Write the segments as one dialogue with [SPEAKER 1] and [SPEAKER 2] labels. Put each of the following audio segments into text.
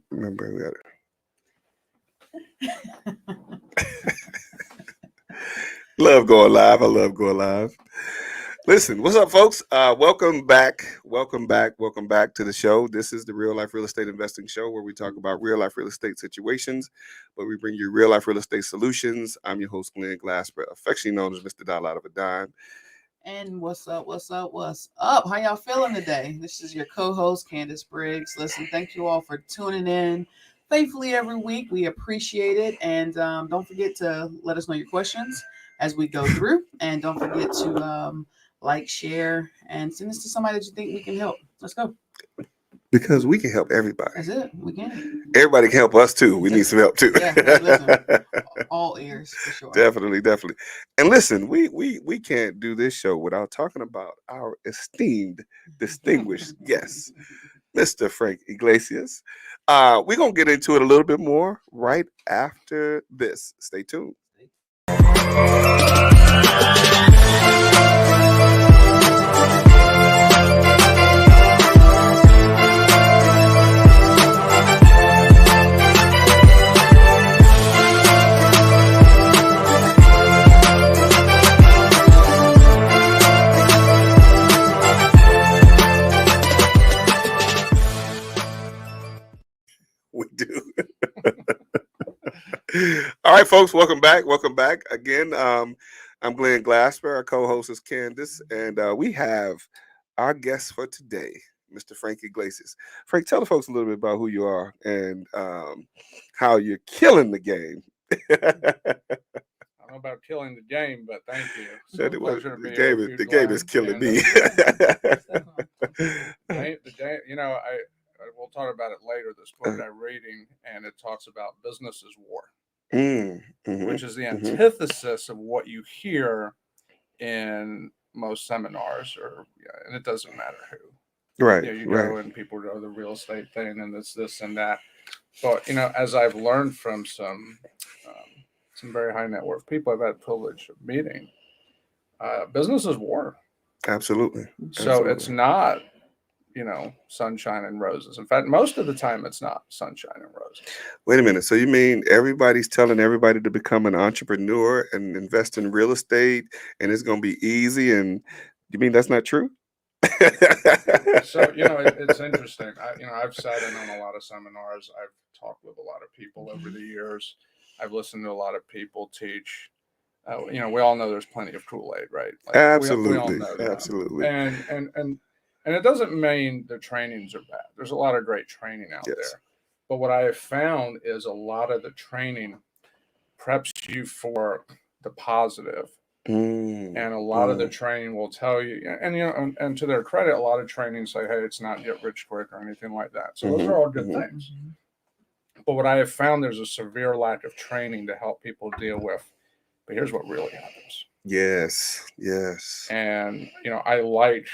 [SPEAKER 1] Remember, we got love going live. I love going live. Listen, what's up, folks? Welcome back. Welcome back to the show. This is the Real Life Real Estate Investing Show, where we talk about real life real estate situations, but we bring you real life real estate solutions. I'm your host, Glenn Glasper, affectionately known as Mr. Dollar Out of a Dime.
[SPEAKER 2] And what's up? How y'all feeling today? This is your co-host, Candace Briggs. Listen, thank you all for tuning in faithfully every week. We appreciate it. And don't forget to let us know your questions as we go through. And don't forget to like, share, and send this to somebody that you think we can help. Let's go.
[SPEAKER 1] Because we can help everybody.
[SPEAKER 2] That's it. We can.
[SPEAKER 1] Everybody can help us too. We need some help too.
[SPEAKER 2] Yeah, listen, all ears for sure.
[SPEAKER 1] Definitely. And listen, we can't do this show without talking about our esteemed, distinguished guest, Mr. Frank Iglesias. We're going to get into it a little bit more right after this. Stay tuned. We do. All right, folks, welcome back. Again, I'm Glenn Glasper. Our co-host is Candace, and we have our guest for today, Mr. Frank Iglesias. Frank, tell the folks a little bit about who you are and how you're killing the game.
[SPEAKER 3] I don't know about killing the game, but thank you.
[SPEAKER 1] The game is killing me.
[SPEAKER 3] We'll talk about it later. This book I'm reading, and it talks about business as war, which is the antithesis of what you hear in most seminars, and it doesn't matter who.
[SPEAKER 1] Right.
[SPEAKER 3] You go and people go the real estate thing, and it's this and that. But as I've learned from some very high net worth people I've had the privilege of meeting, business is war.
[SPEAKER 1] Absolutely.
[SPEAKER 3] So it's not, sunshine and roses. In fact, most of the time it's not sunshine and roses.
[SPEAKER 1] Wait a minute. So you mean everybody's telling everybody to become an entrepreneur and invest in real estate and it's going to be easy? And you mean that's not true?
[SPEAKER 3] So, it's interesting. I've sat in on a lot of seminars. I've talked with a lot of people over the years. I've listened to a lot of people teach. We all know there's plenty of Kool-Aid, right?
[SPEAKER 1] Absolutely.
[SPEAKER 3] We all know that.
[SPEAKER 1] Absolutely.
[SPEAKER 3] And it doesn't mean the trainings are bad. There's a lot of great training out there. But what I have found is a lot of the training preps you for the positive. And a lot of the training will tell you, and to their credit, a lot of training say, hey, it's not get rich quick or anything like that. So those are all good things. But what I have found, there's a severe lack of training to help people deal with. But here's what really happens.
[SPEAKER 1] Yes.
[SPEAKER 3] And, I like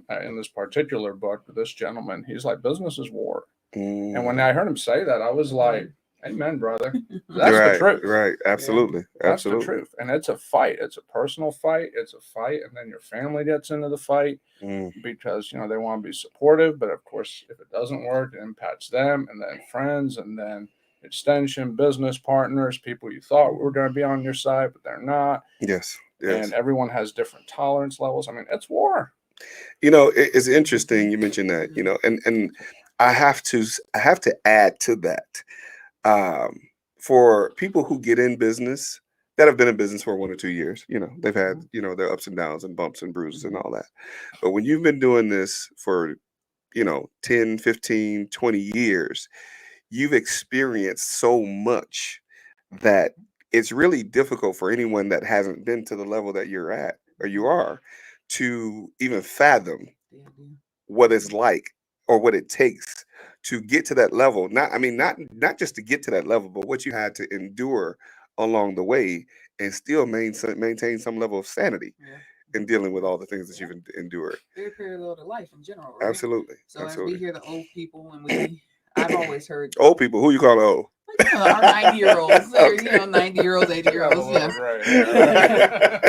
[SPEAKER 3] in this particular book, this gentleman, he's like, business is war. And when I heard him say that, I was like, amen, brother. That's the truth.
[SPEAKER 1] Right. Absolutely.
[SPEAKER 3] That's the truth. And it's a fight. It's a personal fight. It's a fight. And then your family gets into the fight because, they want to be supportive. But of course, if it doesn't work, it impacts them and then friends and then extension, business partners, people you thought were going to be on your side, but they're not.
[SPEAKER 1] Yes.
[SPEAKER 3] And everyone has different tolerance levels. I mean, it's war.
[SPEAKER 1] It's interesting you mentioned that, and I have to add to that. For people who get in business that have been in business for 1 or 2 years, they've had, their ups and downs and bumps and bruises and all that. But when you've been doing this for, 10, 15, 20 years, you've experienced so much that it's really difficult for anyone that hasn't been to the level that you're at or you are to even fathom what it's like or what it takes to get to that level. Not just to get to that level, but what you had to endure along the way and still maintain some level of sanity in dealing with all the things that you've endured.
[SPEAKER 2] Very parallel to life in general, right?
[SPEAKER 1] Absolutely.
[SPEAKER 2] So as we hear the old people, and I've always heard
[SPEAKER 1] old people. Who you call old?
[SPEAKER 2] Our 90-year-olds, 90-year-olds, 80-year-olds.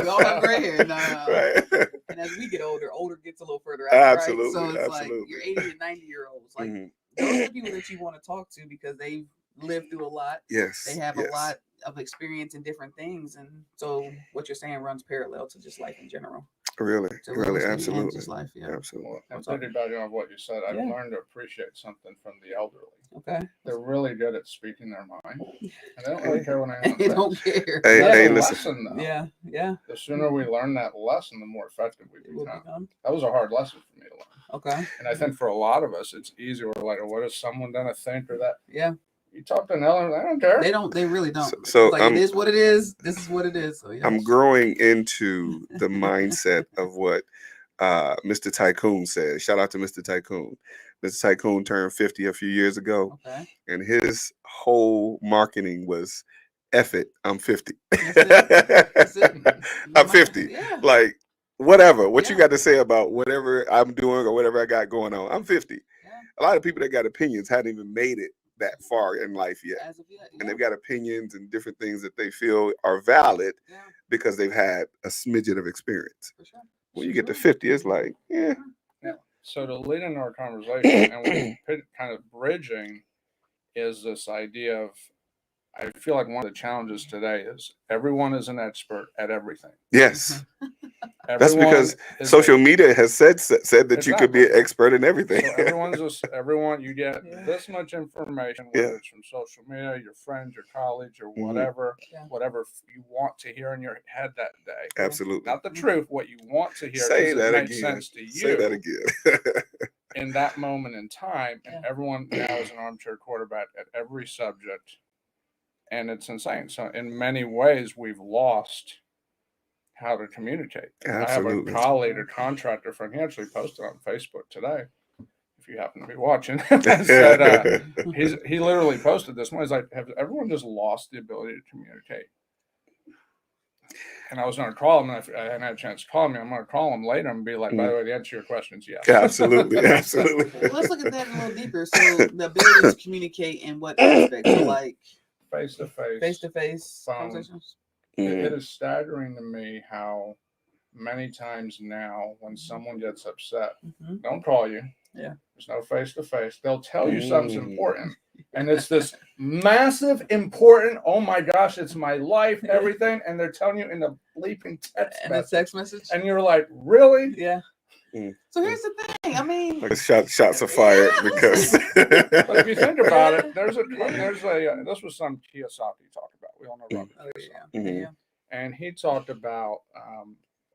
[SPEAKER 2] We all have gray hair now.
[SPEAKER 1] Right.
[SPEAKER 2] And as we get older gets a little further out.
[SPEAKER 1] Absolutely.
[SPEAKER 2] Right? So it's
[SPEAKER 1] absolutely.
[SPEAKER 2] like your 80 and 90-year-olds. Like those are the people that you want to talk to because they've lived through a lot.
[SPEAKER 1] Yes.
[SPEAKER 2] They have
[SPEAKER 1] yes.
[SPEAKER 2] a lot of experience in different things, and so what you're saying runs parallel to just life in general.
[SPEAKER 1] Really,
[SPEAKER 2] To
[SPEAKER 1] really,
[SPEAKER 2] real estate and
[SPEAKER 1] absolutely,
[SPEAKER 2] just life. Yeah.
[SPEAKER 1] absolutely.
[SPEAKER 3] Well, I'm
[SPEAKER 2] What's up?
[SPEAKER 3] piggybacking on what you said. I've
[SPEAKER 2] Yeah.
[SPEAKER 3] learned to appreciate something from the elderly.
[SPEAKER 2] Okay.
[SPEAKER 3] They're really good at speaking their mind, and they don't really care what anyone
[SPEAKER 2] They
[SPEAKER 3] thinks.
[SPEAKER 2] don't care.
[SPEAKER 1] Hey,
[SPEAKER 3] That's
[SPEAKER 1] hey,
[SPEAKER 3] a
[SPEAKER 1] listen.
[SPEAKER 3] lesson, though.
[SPEAKER 2] Yeah. Yeah.
[SPEAKER 3] The sooner we learn that lesson, the more effective we
[SPEAKER 2] It will
[SPEAKER 3] become.
[SPEAKER 2] become.
[SPEAKER 3] That was a hard lesson for me to learn.
[SPEAKER 2] Okay.
[SPEAKER 3] And I think for a lot of us, it's easier. We're like, what is someone gonna think or that?
[SPEAKER 2] Yeah.
[SPEAKER 3] You talk to an elder, they don't care.
[SPEAKER 2] They don't. They really don't.
[SPEAKER 1] So
[SPEAKER 2] It's like it is what it is. This is what it is. So yeah.
[SPEAKER 1] I'm growing into the mindset of what Mr. Tycoon says. Shout out to Mr. Tycoon. Mr. Tycoon turned 50 a few years ago,
[SPEAKER 2] Okay.
[SPEAKER 1] and his whole marketing was, "F it, I'm 50.
[SPEAKER 2] That's it.
[SPEAKER 1] I'm 50.
[SPEAKER 2] Yeah.
[SPEAKER 1] Like, whatever. What you
[SPEAKER 2] Yeah.
[SPEAKER 1] got to say about whatever I'm doing or whatever I got going on? I'm 50.
[SPEAKER 2] Yeah.
[SPEAKER 1] A lot of people that got opinions hadn't even made it that far in life yet.
[SPEAKER 2] As of yet.
[SPEAKER 1] And
[SPEAKER 2] Yeah.
[SPEAKER 1] they've got opinions and different things that they feel are valid
[SPEAKER 2] Yeah.
[SPEAKER 1] because they've had a smidgen of experience.
[SPEAKER 2] For sure.
[SPEAKER 1] When you get to 50, it's like, yeah.
[SPEAKER 3] Yeah. So to lead into our conversation and what kind of bridging is this idea of, I feel like one of the challenges today is everyone is an expert at everything.
[SPEAKER 1] Yes. That's
[SPEAKER 3] Everyone
[SPEAKER 1] because
[SPEAKER 3] is
[SPEAKER 1] social media has said that you could be an
[SPEAKER 3] Exactly.
[SPEAKER 1] expert in everything.
[SPEAKER 3] So everyone's just everyone. You get
[SPEAKER 2] Yeah.
[SPEAKER 3] this much information, whether
[SPEAKER 1] Yeah.
[SPEAKER 3] it's from social media, your friends, your colleagues, or
[SPEAKER 1] Mhm.
[SPEAKER 3] whatever,
[SPEAKER 2] Yeah.
[SPEAKER 3] whatever you want to hear in your head that day.
[SPEAKER 1] Absolutely.
[SPEAKER 3] Not the truth, what you want to hear.
[SPEAKER 1] Say
[SPEAKER 3] Does it
[SPEAKER 1] that
[SPEAKER 3] make
[SPEAKER 1] again.
[SPEAKER 3] sense to you
[SPEAKER 1] Say that again.
[SPEAKER 3] in that moment in time? And
[SPEAKER 2] Yeah.
[SPEAKER 3] everyone now is an armchair quarterback at every subject, and it's insane. So in many ways, we've lost how to communicate.
[SPEAKER 1] Absolutely.
[SPEAKER 3] I have a colleague, a contractor friend. He actually posted on Facebook today, if you happen to be watching, said he literally posted this one. He's like, "Have everyone just lost the ability to communicate?" And I was going to call him, and I hadn't had a chance to call him. I'm going to call him later and be like, "By the way, the answer to your question is yes."
[SPEAKER 1] Absolutely. Absolutely.
[SPEAKER 2] Well, let's look at that a little deeper. So the ability to communicate in what aspects? So like
[SPEAKER 3] Face to
[SPEAKER 2] face
[SPEAKER 3] Phone.
[SPEAKER 2] conversations.
[SPEAKER 3] It is staggering to me how many times now when someone gets upset,
[SPEAKER 2] Mm-hmm.
[SPEAKER 3] don't call you.
[SPEAKER 2] Yeah.
[SPEAKER 3] There's no face to face. They'll tell you something's important. And it's this massive, important, oh my gosh, it's my life, everything. And they're telling you in a bleeping text
[SPEAKER 2] And a
[SPEAKER 3] message.
[SPEAKER 2] text message.
[SPEAKER 3] And you're like, really?
[SPEAKER 2] Yeah.
[SPEAKER 1] Mm.
[SPEAKER 2] So here's the thing. I mean,
[SPEAKER 1] Like shots are fired
[SPEAKER 2] Yeah.
[SPEAKER 1] because.
[SPEAKER 3] But if you think about it,
[SPEAKER 2] Yeah.
[SPEAKER 3] this was some Kiyosaki talk about. We all know Robert
[SPEAKER 2] oh,
[SPEAKER 3] Kiyosaki.
[SPEAKER 2] yeah.
[SPEAKER 1] Mhm.
[SPEAKER 2] Yeah.
[SPEAKER 3] And he talked about,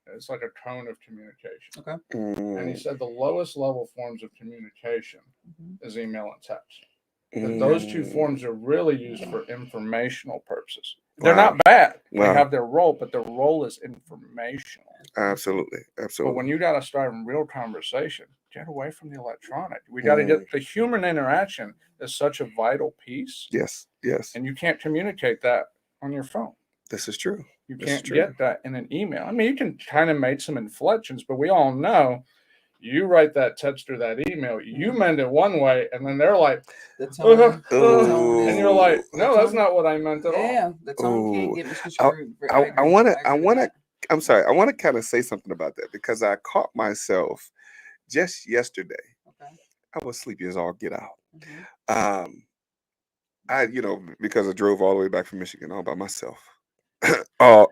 [SPEAKER 3] it's like a cone of communication.
[SPEAKER 2] Okay.
[SPEAKER 3] And he said the lowest level forms of communication
[SPEAKER 2] Mhm.
[SPEAKER 3] is email and text. That those two forms are really used for informational purposes. They're
[SPEAKER 1] Wow.
[SPEAKER 3] not bad. They
[SPEAKER 1] Wow.
[SPEAKER 3] have their role, but their role is informational.
[SPEAKER 1] Absolutely.
[SPEAKER 3] But
[SPEAKER 1] Absolutely.
[SPEAKER 3] when you got to start a real conversation, get away from the electronic. We got to get the human interaction is such a vital piece.
[SPEAKER 1] Yes. Yes.
[SPEAKER 3] And you can't communicate that on your phone.
[SPEAKER 1] This is true.
[SPEAKER 3] You
[SPEAKER 1] This
[SPEAKER 3] can't
[SPEAKER 1] is true.
[SPEAKER 3] get that in an email. I mean, you can kind of make some inflections, but we all know you write that text or that email, you meant it one way, and then they're like,
[SPEAKER 2] The tone. The tone
[SPEAKER 3] and
[SPEAKER 2] is,
[SPEAKER 3] you're like,
[SPEAKER 2] the
[SPEAKER 3] no, that's
[SPEAKER 2] tone-
[SPEAKER 3] not what I meant at all.
[SPEAKER 2] Yeah, the tone can't
[SPEAKER 1] Ooh.
[SPEAKER 2] get misconstrued.
[SPEAKER 1] I
[SPEAKER 2] agree.
[SPEAKER 1] want to.
[SPEAKER 2] agree
[SPEAKER 1] I
[SPEAKER 2] with
[SPEAKER 1] want to.
[SPEAKER 2] that.
[SPEAKER 1] I'm sorry. I want to kind of say something about that because I caught myself just yesterday.
[SPEAKER 2] Okay.
[SPEAKER 1] I was sleepy as all get out.
[SPEAKER 2] Mhm.
[SPEAKER 1] Because I drove all the way back from Michigan all by myself. all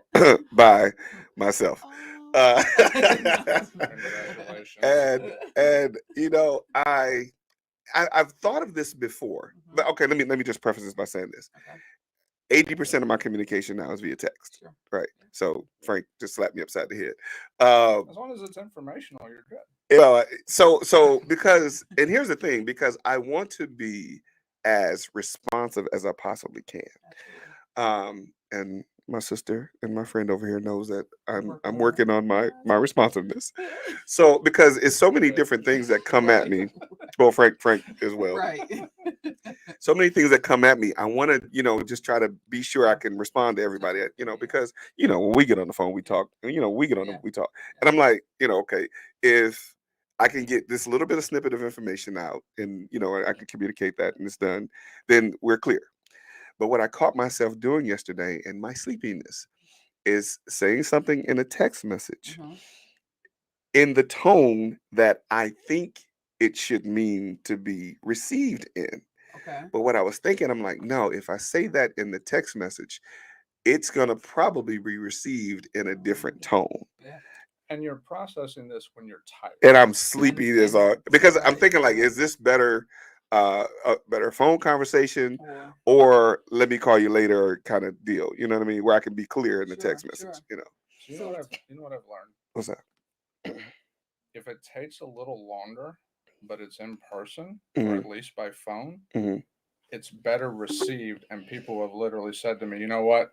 [SPEAKER 1] by myself.
[SPEAKER 2] Oh.
[SPEAKER 3] Congratulations.
[SPEAKER 1] and I've thought of this before.
[SPEAKER 2] Mhm.
[SPEAKER 1] But okay, let me just preface this by saying this.
[SPEAKER 2] Okay.
[SPEAKER 1] 80% of my communication now is via text.
[SPEAKER 2] Sure.
[SPEAKER 1] Right. So Frank just slapped me upside the head.
[SPEAKER 3] As long as it's informational, you're good.
[SPEAKER 1] So because, and here's the thing, because I want to be as responsive as I possibly can.
[SPEAKER 2] Absolutely.
[SPEAKER 1] And my sister and my friend over here knows that I'm
[SPEAKER 2] Working
[SPEAKER 1] working
[SPEAKER 2] on
[SPEAKER 1] on my responsiveness. So because it's so many different things that come at me. Well, Frank as well.
[SPEAKER 2] Right.
[SPEAKER 1] So many things that come at me. I want to, just try to be sure I can respond to everybody, because, when we get on the phone, we talk, and, we get on we talk. And I'm like, okay, if I can get this little bit of snippet of information out and, I can communicate that and it's done, then we're clear. But what I caught myself doing yesterday in my sleepiness is saying something in a text message
[SPEAKER 2] Mhm.
[SPEAKER 1] in the tone that I think it should mean to be received in.
[SPEAKER 2] Okay.
[SPEAKER 1] But what I was thinking, I'm like, no, if I say that in the text message, it's going to probably be received in a different tone.
[SPEAKER 2] Yeah.
[SPEAKER 3] And you're processing this when you're tired.
[SPEAKER 1] And I'm sleepy as all, because I'm
[SPEAKER 2] Right,
[SPEAKER 1] thinking like,
[SPEAKER 2] right.
[SPEAKER 1] is this better, a better phone conversation,
[SPEAKER 2] Or
[SPEAKER 1] or let me call you later kind of deal? You know what I mean? Where I can be clear in the
[SPEAKER 2] Sure,
[SPEAKER 1] text message.
[SPEAKER 2] sure.
[SPEAKER 1] You know,
[SPEAKER 3] So you know what I've learned?
[SPEAKER 1] what's that?
[SPEAKER 3] If it takes a little longer, but it's in person or
[SPEAKER 1] Mhm.
[SPEAKER 3] at least by phone,
[SPEAKER 1] Mhm.
[SPEAKER 3] it's better received. And people have literally said to me, you know what?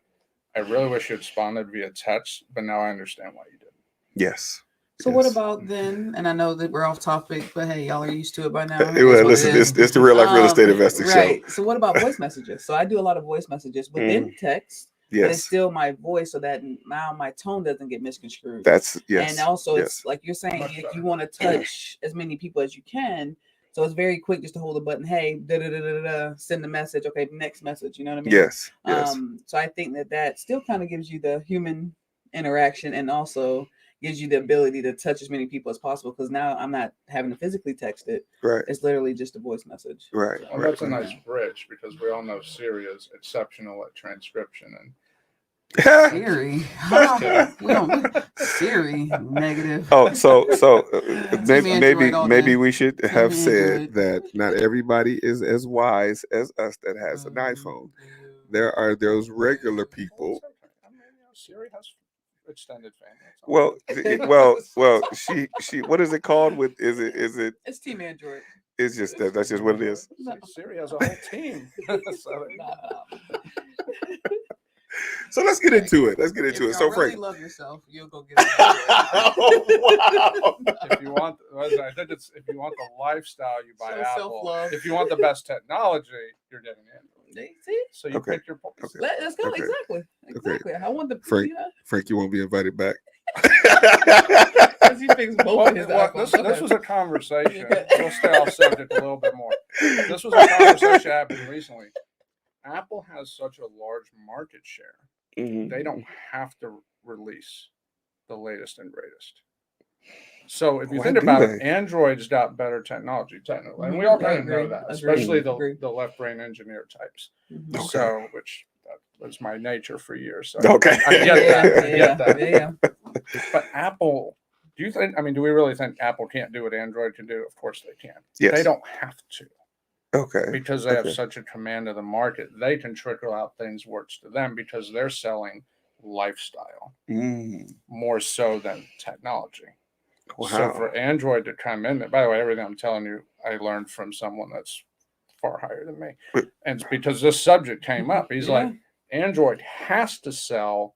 [SPEAKER 3] I really wish you had responded via text, but now I understand why you didn't.
[SPEAKER 1] Yes.
[SPEAKER 2] so what
[SPEAKER 1] Yes.
[SPEAKER 2] about then? And I know that we're off topic, but hey, y'all are used to it by now. It
[SPEAKER 1] Well,
[SPEAKER 2] is what it
[SPEAKER 1] listen,
[SPEAKER 2] is.
[SPEAKER 1] it's the real life real estate investing show.
[SPEAKER 2] Right. So what about voice messages? So I do a lot of voice messages within text, but it's
[SPEAKER 1] Yes.
[SPEAKER 2] still my voice, so that now my tone doesn't get misconstrued.
[SPEAKER 1] That's yes.
[SPEAKER 2] And also,
[SPEAKER 1] yes.
[SPEAKER 2] it's like you're saying,
[SPEAKER 3] Much
[SPEAKER 2] you
[SPEAKER 3] better.
[SPEAKER 2] want to touch as many people as you can. So it's very quick just to hold a button. Hey, send the message. Okay, next message. You know what I mean?
[SPEAKER 1] Yes. Yes.
[SPEAKER 2] So I think that still kind of gives you the human interaction, and also gives you the ability to touch as many people as possible. Because now I'm not having to physically text it.
[SPEAKER 1] Right.
[SPEAKER 2] It's literally just a voice message.
[SPEAKER 1] Right.
[SPEAKER 3] Well,
[SPEAKER 1] right.
[SPEAKER 3] that's a nice bridge because we all know Siri is exceptional at transcription. And
[SPEAKER 2] Siri, we don't Siri negative.
[SPEAKER 1] Oh, so
[SPEAKER 2] Team Android all
[SPEAKER 1] maybe
[SPEAKER 2] day.
[SPEAKER 1] we should
[SPEAKER 2] Team
[SPEAKER 1] have said
[SPEAKER 2] Android.
[SPEAKER 1] that not everybody is as wise as us that has an iPhone. There are those regular people.
[SPEAKER 3] I mean, Siri has extended family.
[SPEAKER 1] Well, she what is it called? With is it?
[SPEAKER 2] It's Team Android.
[SPEAKER 1] It's just that's just what it is.
[SPEAKER 2] No.
[SPEAKER 3] Siri has a whole team.
[SPEAKER 1] So let's get into it. Let's get into it.
[SPEAKER 2] If
[SPEAKER 1] So
[SPEAKER 2] you really
[SPEAKER 1] Frank,
[SPEAKER 2] love yourself, you'll go get an Android.
[SPEAKER 1] oh, wow.
[SPEAKER 3] If you want, I think it's if you want the lifestyle, you buy
[SPEAKER 2] So
[SPEAKER 3] Apple.
[SPEAKER 2] self-love.
[SPEAKER 3] If you want the best technology, you're getting Android.
[SPEAKER 2] See?
[SPEAKER 3] So you
[SPEAKER 1] Okay.
[SPEAKER 3] pick your points.
[SPEAKER 1] Okay.
[SPEAKER 2] Let's go.
[SPEAKER 1] Okay.
[SPEAKER 2] Exactly. I want the
[SPEAKER 1] Frank.
[SPEAKER 2] you know,
[SPEAKER 1] Frank, you won't be invited back.
[SPEAKER 2] because he picks both of his iPhones.
[SPEAKER 3] This was a conversation. We'll stay off subject a little bit more. This was a conversation happening recently. Apple has such a large market share.
[SPEAKER 1] Mhm.
[SPEAKER 3] They don't have to release the latest and greatest. So if you
[SPEAKER 1] Why
[SPEAKER 3] think
[SPEAKER 1] do
[SPEAKER 3] about it,
[SPEAKER 1] they?
[SPEAKER 3] Android's got better technology, technically, and we
[SPEAKER 2] Mhm.
[SPEAKER 3] all
[SPEAKER 2] I
[SPEAKER 3] kind of know
[SPEAKER 2] agree.
[SPEAKER 3] that,
[SPEAKER 2] Agreed.
[SPEAKER 3] especially
[SPEAKER 2] Agreed.
[SPEAKER 3] the left brain engineer types.
[SPEAKER 2] Mhm.
[SPEAKER 1] Okay.
[SPEAKER 3] So, which that was my nature for years. So
[SPEAKER 1] Okay.
[SPEAKER 3] I get that. I
[SPEAKER 2] Yeah,
[SPEAKER 3] get that.
[SPEAKER 2] yeah.
[SPEAKER 3] But Apple, do you think? I mean, do we really think Apple can't do what Android can do? Of course they can.
[SPEAKER 1] Yes.
[SPEAKER 3] They don't have to
[SPEAKER 1] Okay.
[SPEAKER 3] because they have
[SPEAKER 1] Okay.
[SPEAKER 3] such a command of the market. They can trickle out things works to them because they're selling lifestyle
[SPEAKER 1] Mm.
[SPEAKER 3] more so than technology.
[SPEAKER 1] Wow.
[SPEAKER 3] So for Android to come in, by the way, everything I'm telling you, I learned from someone that's far higher than me. And it's because this subject came up. He's
[SPEAKER 2] Yeah.
[SPEAKER 3] like, Android has to sell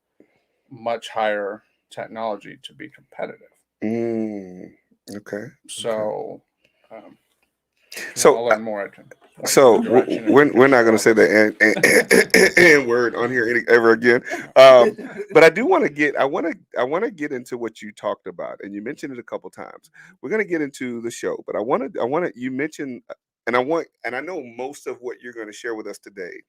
[SPEAKER 3] much higher technology to be competitive.
[SPEAKER 1] Mm. Okay.
[SPEAKER 3] So,
[SPEAKER 1] So,
[SPEAKER 3] I'll learn more. I can point
[SPEAKER 1] So
[SPEAKER 3] in the direction in
[SPEAKER 1] we're
[SPEAKER 3] which
[SPEAKER 1] not going to say the N word on here ever again. But I do want to get I want to get into what you talked about, and you mentioned it a couple times. We're going to get into the show, but I want to you mentioned, and I know most of what you're going to share with us today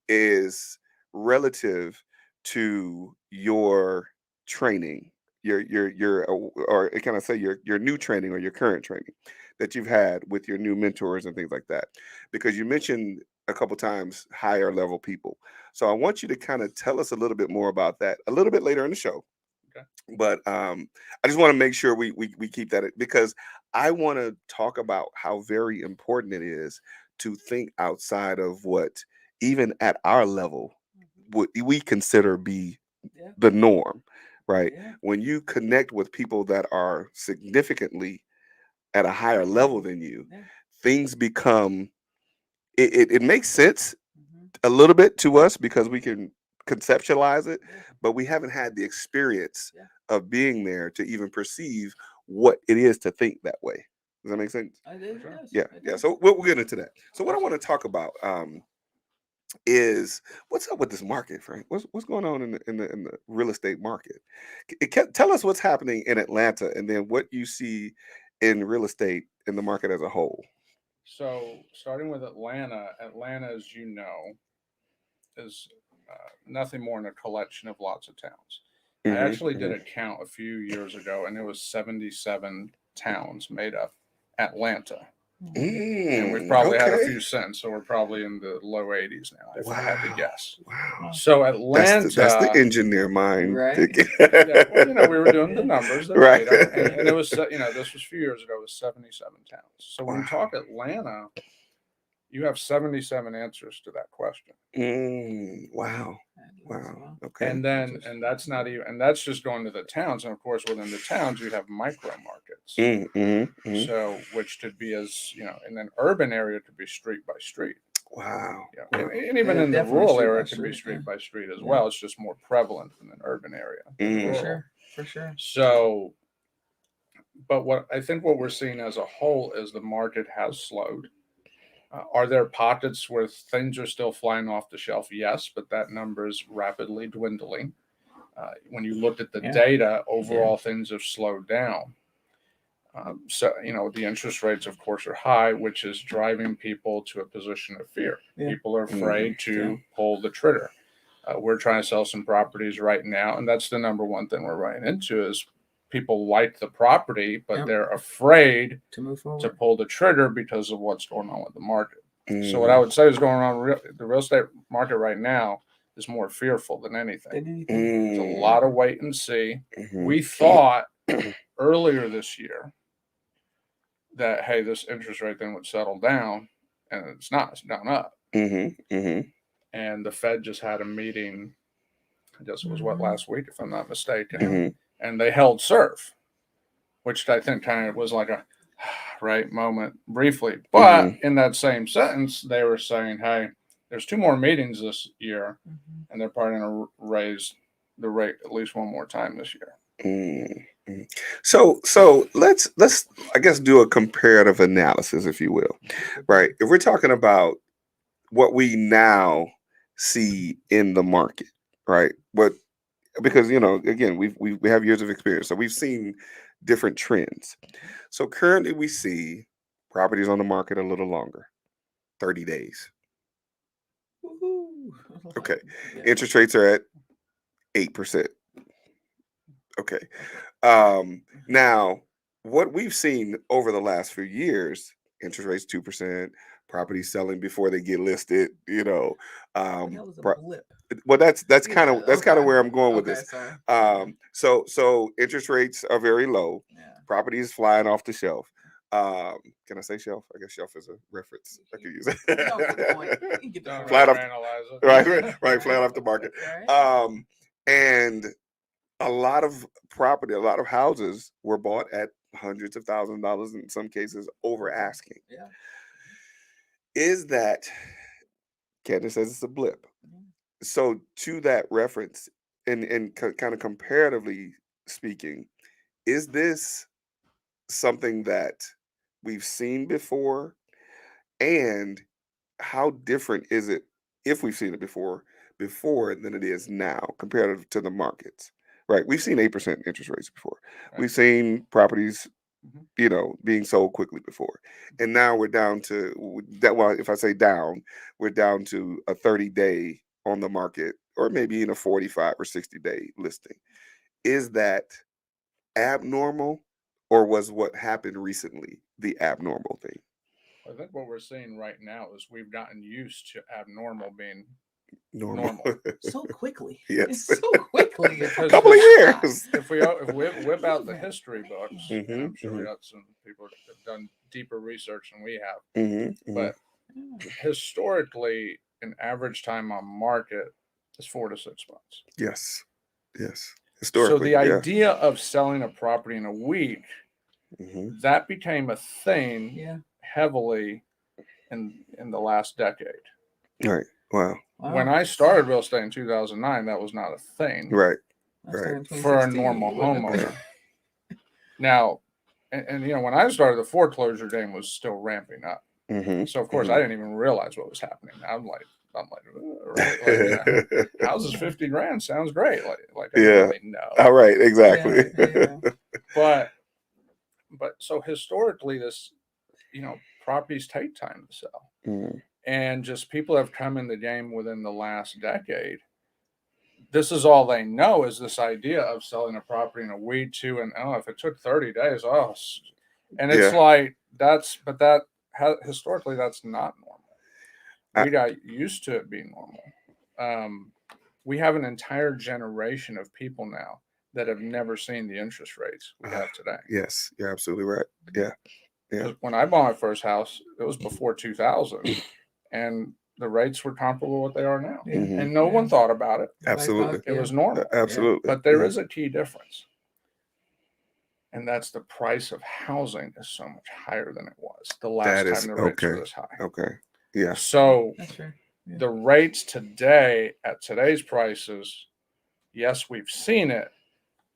[SPEAKER 1] is relative to your training, your or can I say your new training or your current training that you've had with your new mentors and things like that, because you mentioned a couple times higher level people. So I want you to kind of tell us a little bit more about that a little bit later in the show.
[SPEAKER 3] Okay.
[SPEAKER 1] But I just want to make sure we keep that, because I want to talk about how very important it is to think outside of what even at our level what we consider be
[SPEAKER 2] Yeah.
[SPEAKER 1] the norm, right?
[SPEAKER 2] Yeah.
[SPEAKER 1] When you connect with people that are significantly at a higher level than you,
[SPEAKER 2] Yeah.
[SPEAKER 1] things become it makes sense
[SPEAKER 2] Mhm.
[SPEAKER 1] a little bit to us because we can conceptualize it,
[SPEAKER 2] Yeah.
[SPEAKER 1] but we haven't had the experience
[SPEAKER 2] Yeah.
[SPEAKER 1] of being there to even perceive what it is to think that way. Does that make sense?
[SPEAKER 2] I did.
[SPEAKER 3] Sure.
[SPEAKER 2] Yes.
[SPEAKER 1] Yeah,
[SPEAKER 2] I
[SPEAKER 1] yeah.
[SPEAKER 2] did.
[SPEAKER 1] So we'll get into that. So what I want to talk about is what's up with this market, Frank? What's going on in the real estate market? Tell us what's happening in Atlanta, and then what you see in real estate in the market as a whole.
[SPEAKER 3] So starting with Atlanta, as you know, is nothing more than a collection of lots of towns. I actually did a count a few years ago, and it was 77 towns made up Atlanta.
[SPEAKER 2] Mhm.
[SPEAKER 3] And we've probably had a
[SPEAKER 1] okay.
[SPEAKER 3] few since, so we're probably in the low 80s now, if I had to
[SPEAKER 1] Wow.
[SPEAKER 3] guess.
[SPEAKER 1] Wow.
[SPEAKER 3] So
[SPEAKER 1] That's the
[SPEAKER 3] Atlanta,
[SPEAKER 1] engineer mind.
[SPEAKER 2] Right.
[SPEAKER 3] yeah, well, we were doing the numbers, the
[SPEAKER 1] Right.
[SPEAKER 3] data, and it was, this was a few years ago, it was 77 towns. So when you
[SPEAKER 1] Wow.
[SPEAKER 3] talk Atlanta, you have 77 answers to that question.
[SPEAKER 1] Wow. Wow. Okay.
[SPEAKER 3] And that's not even, and that's just going to the towns. And of course, within the towns, you have micro markets. So, which could be in an urban area, could be street by street.
[SPEAKER 1] Wow.
[SPEAKER 3] And even
[SPEAKER 2] Yeah,
[SPEAKER 3] in the
[SPEAKER 2] definitely
[SPEAKER 3] rural
[SPEAKER 2] street
[SPEAKER 3] area,
[SPEAKER 2] by
[SPEAKER 3] it could be
[SPEAKER 2] street,
[SPEAKER 3] street
[SPEAKER 2] yeah.
[SPEAKER 3] by street as
[SPEAKER 2] Yeah.
[SPEAKER 3] well. It's just more prevalent in an urban area than
[SPEAKER 1] Mm.
[SPEAKER 3] rural.
[SPEAKER 2] For sure.
[SPEAKER 3] So, but what we're seeing as a whole is the market has slowed. Are there pockets where things are still flying off the shelf? Yes, but that number is rapidly dwindling. When you look at the data, overall things have slowed down. So, the interest rates, of course, are high, which is driving people to a position of fear.
[SPEAKER 2] Yeah.
[SPEAKER 3] People are afraid to pull the trigger. We're trying to sell some properties right now, and that's the number one thing we're running into is people like the property, but they're afraid
[SPEAKER 2] to move forward,
[SPEAKER 3] to pull the trigger because of what's going on with the market.
[SPEAKER 1] Mm.
[SPEAKER 3] So what I would say is going on the real estate market right now is more fearful than anything. It's a lot of wait and see. We thought earlier this year that, hey, this interest rate thing would settle down, and it's not. It's gone up. And the Fed just had a meeting, I guess it was last week, if I'm not mistaken, and they held serve, which I think kind of was like a right moment briefly. But in that same sentence, they were saying, hey, there's 2 more meetings this year, and they're probably going to raise the rate at least one more time this year.
[SPEAKER 1] So let's I guess do a comparative analysis, if you will, right? If we're talking about what we now see in the market, right? But because again, we have years of experience, so we've seen different trends. So currently, we see properties on the market a little longer, 30 days. Okay, interest rates are at 8%. Okay. Now, what we've seen over the last few years, interest rates 2%, properties selling before they get listed.
[SPEAKER 2] That was a blip.
[SPEAKER 1] Well, that's kind of where I'm going with this.
[SPEAKER 2] Sorry.
[SPEAKER 1] So interest rates are very low. Properties flying off the shelf. Can I say shelf? I guess shelf is a reference. I could use it. Flat off, right, flat off the market. And a lot of property, a lot of houses were bought at hundreds of thousands of dollars, in some cases over asking.
[SPEAKER 2] Yeah.
[SPEAKER 1] Is that, Candace says it's a blip. So to that reference, and kind of comparatively speaking, is this something that we've seen before? And how different is it if we've seen it before than it is now compared to the markets? Right. We've seen 8% interest rates before.
[SPEAKER 3] Right.
[SPEAKER 1] We've seen properties, being sold quickly before. And now we're down to that. Well, if I say down, we're down to a 30-day on the market, or maybe in a 45 or 60-day listing. Is that abnormal, or was what happened recently the abnormal thing?
[SPEAKER 3] I think what we're seeing right now is we've gotten used to abnormal being
[SPEAKER 1] Normal.
[SPEAKER 2] So quickly.
[SPEAKER 1] Yes.
[SPEAKER 2] So quickly.
[SPEAKER 1] A couple of years.
[SPEAKER 3] If we whip out the history books, and I'm sure we got some people that have done deeper research than we have, but historically, an average time on market is 4 to 6 months.
[SPEAKER 1] Yes. Historically.
[SPEAKER 3] So the idea of selling a property in a week, that became a thing heavily in the last decade.
[SPEAKER 1] Right. Wow.
[SPEAKER 3] When I started real estate in 2009, that was not a thing.
[SPEAKER 1] Right.
[SPEAKER 3] For a normal homeowner. Now, and when I started, the foreclosure game was still ramping up. So of course I didn't even realize what was happening. I'm like, houses 50 grand sounds great. Like I really know.
[SPEAKER 1] All right, exactly.
[SPEAKER 3] But so historically, this properties take time to sell, and just people have come in the game within the last decade. This is all they know is this idea of selling a property in a week, 2, and if it took 30 days, And it's like historically that's not normal. We got used to it being normal. We have an entire generation of people now that have never seen the interest rates we have today.
[SPEAKER 1] Yes, you're absolutely right. Yeah.
[SPEAKER 3] When I bought my first house, it was before 2000, and the rates were comparable to what they are now. And no one thought about it.
[SPEAKER 1] Absolutely.
[SPEAKER 3] It was normal.
[SPEAKER 1] Absolutely.
[SPEAKER 3] But there is a key difference. And that's the price of housing is so much higher than it was the last time the rates were this high.
[SPEAKER 1] Okay. Yeah.
[SPEAKER 3] So
[SPEAKER 2] That's true.
[SPEAKER 3] the rates today at today's prices, yes, we've seen it,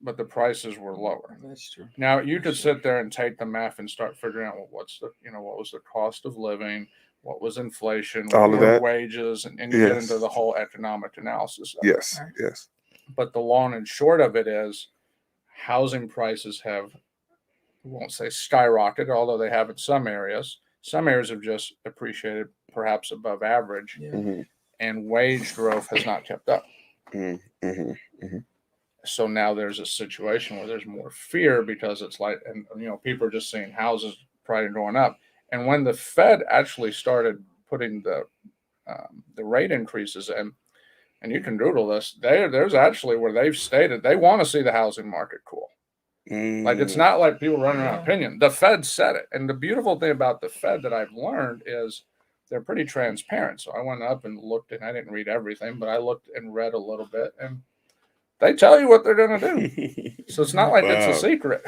[SPEAKER 3] but the prices were lower.
[SPEAKER 2] That's true.
[SPEAKER 3] Now you could sit there and take the math and start figuring out what was the cost of living, what was inflation, what were wages, and you get into the whole economic analysis of
[SPEAKER 1] it. Yes.
[SPEAKER 3] But the long and short of it is housing prices have, I won't say skyrocketed, although they have in some areas. Some areas have just appreciated perhaps above average, and wage growth has not kept up. So now there's a situation where there's more fear because it's like, and people are just seeing houses probably going up. And when the Fed actually started putting the rate increases in, and you can Google this, there's actually where they've stated they want to see the housing market cool. Like, it's not like people running around opinion. The Fed said it. And the beautiful thing about the Fed that I've learned is they're pretty transparent. So I went up and looked, and I didn't read everything, but I looked and read a little bit, and they tell you what they're going to do. So it's not like it's a secret.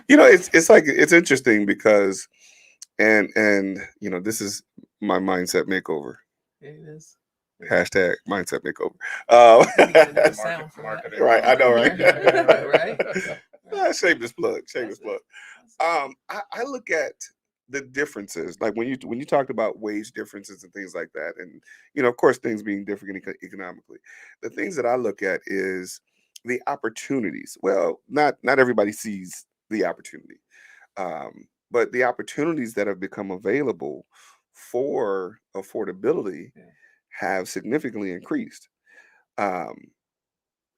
[SPEAKER 1] It's interesting because, and this is my mindset makeover.
[SPEAKER 2] It is.
[SPEAKER 1] Hashtag mindset makeover.
[SPEAKER 2] Marketing.
[SPEAKER 1] Right, I know, right?
[SPEAKER 2] Right.
[SPEAKER 1] Shameless plug. I look at the differences, like when you talked about wage differences and things like that, and of course things being different economically. The things that I look at is the opportunities. Well, not everybody sees the opportunity, but the opportunities that have become available for affordability have significantly increased. And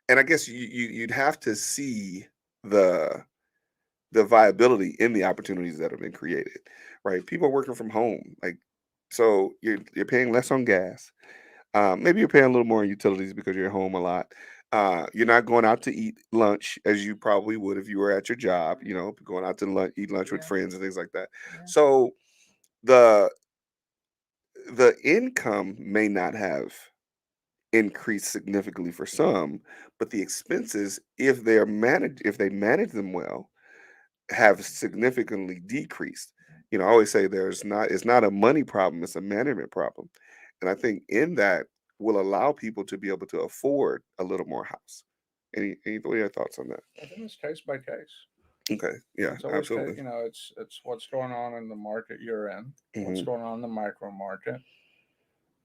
[SPEAKER 1] I guess you'd have to see the viability in the opportunities that have been created, right? People are working from home, like, so you're paying less on gas. Maybe you're paying a little more on utilities because you're home a lot. You're not going out to eat lunch as you probably would if you were at your job, going out to eat lunch with friends and things like that. So the income may not have increased significantly for some, but the expenses, if they manage them well, have significantly decreased. I always say it's not a money problem, it's a management problem. And I think in that will allow people to be able to afford a little more house. What are your thoughts on that?
[SPEAKER 3] I think it's case by case.
[SPEAKER 1] Okay. Yeah, absolutely.
[SPEAKER 3] It's what's going on in the market you're in, what's going on in the micro market,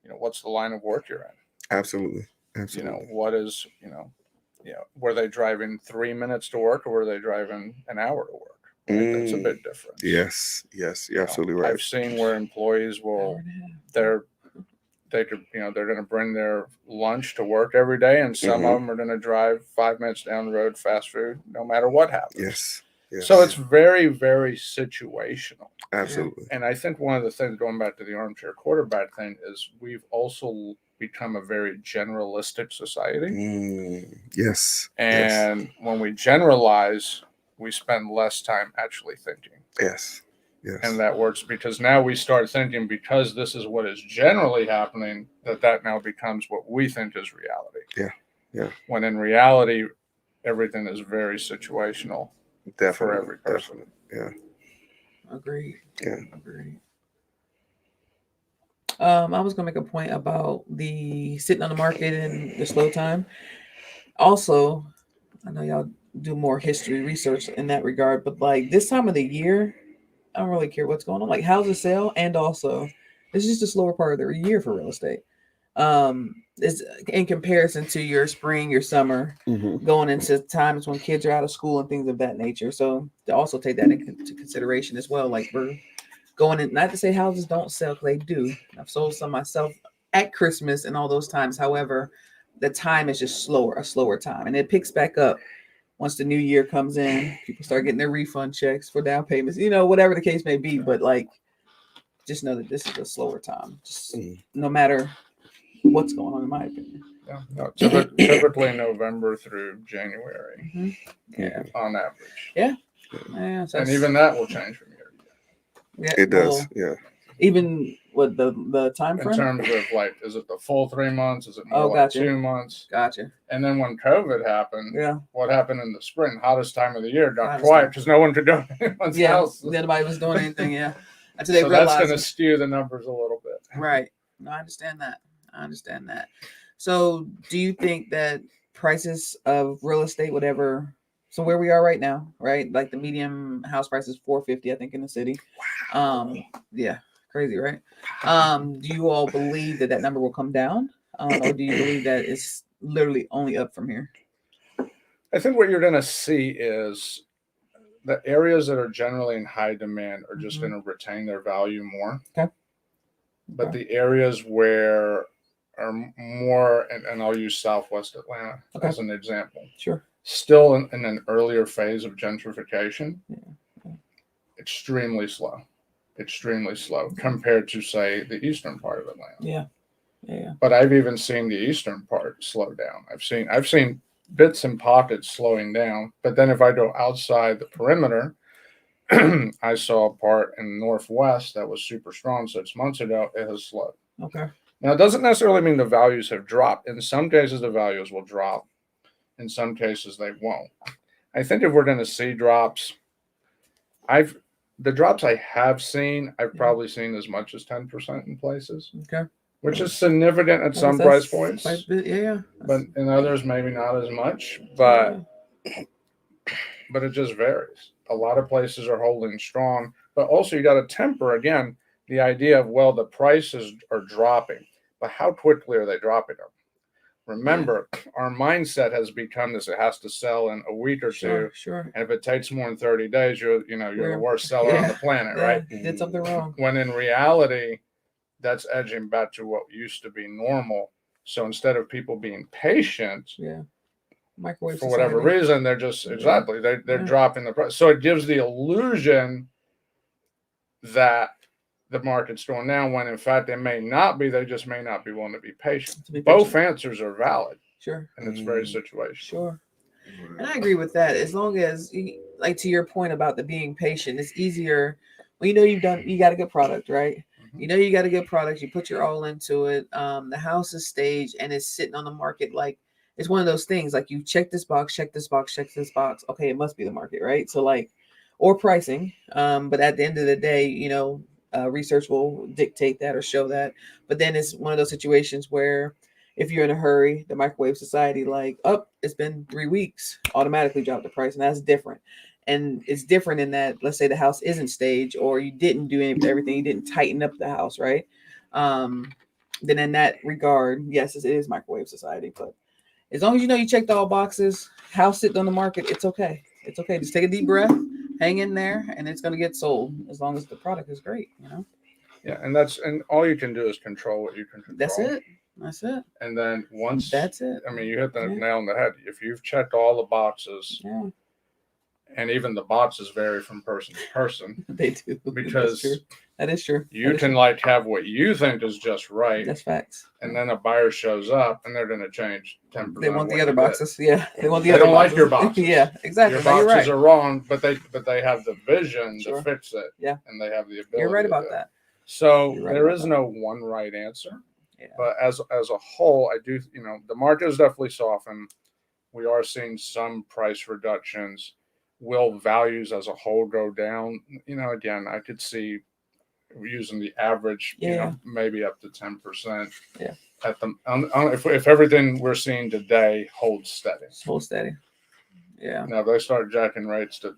[SPEAKER 3] what's the line of work you're in.
[SPEAKER 1] Absolutely.
[SPEAKER 3] What is, were they driving 3 minutes to work, or were they driving an hour to work? Right? That's a big difference.
[SPEAKER 1] Yes, you're absolutely right.
[SPEAKER 3] I've seen where employees they're going to bring their lunch to work every day, and some of them are going to drive 5 minutes down the road, fast food, no matter what happens.
[SPEAKER 1] Yes.
[SPEAKER 3] So it's very, very situational.
[SPEAKER 1] Absolutely.
[SPEAKER 3] And I think one of the things, going back to the armchair quarterback thing, is we've also become a very generalistic society.
[SPEAKER 1] Yes.
[SPEAKER 3] And when we generalize, we spend less time actually thinking.
[SPEAKER 1] Yes.
[SPEAKER 3] And that works because now we start thinking, because this is what is generally happening, that now becomes what we think is reality.
[SPEAKER 1] Yeah.
[SPEAKER 3] When in reality, everything is very situational.
[SPEAKER 1] Definitely.
[SPEAKER 3] For every person.
[SPEAKER 1] Definitely. Yeah.
[SPEAKER 2] Agreed.
[SPEAKER 1] Yeah.
[SPEAKER 2] Agreed. I was gonna make a point about the sitting on the market and the slow time. Also, I know y'all do more history research in that regard, but like this time of the year, I don't really care what's going on. Like houses sell, and also this is just a slower part of the year for real estate. It's in comparison to your spring, your summer, going into times when kids are out of school and things of that nature. So to also take that into consideration as well. Like we're going in, not to say houses don't sell, because they do. I've sold some myself at Christmas and all those times. However, the time is just a slower time, and it picks back up once the new year comes in, people start getting their refund checks for down payments, whatever the case may be. But like, just know that this is a slower time, just no matter what's going on, in my opinion.
[SPEAKER 3] Yeah, no, typically November through January,
[SPEAKER 2] Yeah,
[SPEAKER 3] on average.
[SPEAKER 2] yeah. So
[SPEAKER 3] And even that will change from year to year.
[SPEAKER 1] It does. Yeah.
[SPEAKER 2] Even with the time
[SPEAKER 3] In
[SPEAKER 2] frame,
[SPEAKER 3] terms of like, is it the full 3 months? Is it more like
[SPEAKER 2] gotcha.
[SPEAKER 3] 2 months?
[SPEAKER 2] Gotcha.
[SPEAKER 3] And then when COVID happened, what happened in the spring? Hottest time of the year, got
[SPEAKER 2] Hottest
[SPEAKER 3] quiet
[SPEAKER 2] time.
[SPEAKER 3] because no one could go to anyone's house.
[SPEAKER 2] Nobody was doing anything. Yeah, until they
[SPEAKER 3] So
[SPEAKER 2] realized
[SPEAKER 3] that's going to skew the numbers a little bit.
[SPEAKER 2] Right. No, I understand that. So, do you think that prices of real estate, whatever, so where we are right now, right? Like the medium house price is $450, I think, in the city. Wow. Yeah, crazy, right? Do you all believe that number will come down, or do you believe that it's literally only up from here?
[SPEAKER 3] I think what you're going to see is the areas that are generally in high demand are just going to retain their value more.
[SPEAKER 2] Okay.
[SPEAKER 3] But the areas where are more, and I'll use Southwest Atlanta as an example.
[SPEAKER 2] Sure.
[SPEAKER 3] Still in an earlier phase of gentrification, extremely slow compared to, say, the eastern part of Atlanta.
[SPEAKER 2] Yeah.
[SPEAKER 3] But I've even seen the eastern part slow down. I've seen bits and pockets slowing down. But then if I go outside the perimeter, I saw a part in the Northwest that was super strong 6 months ago. It has slowed.
[SPEAKER 2] Okay.
[SPEAKER 3] Now, it doesn't necessarily mean the values have dropped. In some cases, the values will drop. In some cases, they won't. I think if we're going to see drops, the drops I have seen, I've probably seen as much as 10% in places.
[SPEAKER 2] Okay.
[SPEAKER 3] Which is significant at some price points.
[SPEAKER 2] Quite a bit, yeah.
[SPEAKER 3] But in others, maybe not as much. But it just varies. A lot of places are holding strong. But also, you got to temper, again, the idea of, well, the prices are dropping. But how quickly are they dropping them? Remember, our mindset has become this: it has to sell in a week or two.
[SPEAKER 2] Sure.
[SPEAKER 3] And if it takes more than 30 days, you're the worst seller on the planet, right?
[SPEAKER 2] Did something wrong.
[SPEAKER 3] When in reality, that's edging back to what used to be normal. So instead of people being patient,
[SPEAKER 2] microwave
[SPEAKER 3] for whatever reason, they're just they're dropping the price. So it gives the illusion that the market's going down when in fact they may not be. They just may not be willing to be patient. Both answers are valid.
[SPEAKER 2] Sure.
[SPEAKER 3] And it's very situational.
[SPEAKER 2] Sure. And I agree with that. As long as, like, to your point about the being patient, it's easier when you got a good product, right? You got a good product. You put your all into it. The house is staged and it's sitting on the market. Like, it's one of those things. Like, you check this box, check this box, check this box. Okay, it must be the market, right? So, like, or pricing. But at the end of the day, research will dictate that or show that. But then it's one of those situations where, if you're in a hurry, the microwave society, like, it's been 3 weeks, automatically drop the price, and that's different. And it's different in that, let's say the house isn't staged, or you didn't do everything, you didn't tighten up the house, right? Then in that regard, yes, it is microwave society. But as long as you checked all boxes, house sitting on the market, it's okay. It's okay. Just take a deep breath, hang in there, and it's going to get sold as long as the product is great,
[SPEAKER 3] Yeah, and all you can do is control what you can control.
[SPEAKER 2] That's it.
[SPEAKER 3] And then once
[SPEAKER 2] that's it.
[SPEAKER 3] I mean, you hit the nail on the head. If you've checked all the boxes, and even the boxes vary from person to person.
[SPEAKER 2] They do.
[SPEAKER 3] Because
[SPEAKER 2] that is true.
[SPEAKER 3] You can have what you think is just right.
[SPEAKER 2] That's facts.
[SPEAKER 3] And then a buyer shows up and they're going to change 10%.
[SPEAKER 2] They want the other boxes. Yeah. They want the
[SPEAKER 3] other boxes. They don't
[SPEAKER 2] like
[SPEAKER 3] your boxes.
[SPEAKER 2] Yeah, exactly.
[SPEAKER 3] Your boxes are wrong, but they have the vision to fix it.
[SPEAKER 2] Yeah.
[SPEAKER 3] And they have the ability.
[SPEAKER 2] You're right about that.
[SPEAKER 3] So there is no one right answer. Yeah. But as a whole, I do, the market is definitely softened. We are seeing some price reductions. Will values as a whole go down? Again, I could see using the average, maybe up to 10%.
[SPEAKER 2] Yeah.
[SPEAKER 3] At the if everything we're seeing today holds steady.
[SPEAKER 2] Hold steady. Yeah.
[SPEAKER 3] Now if they start jacking rates to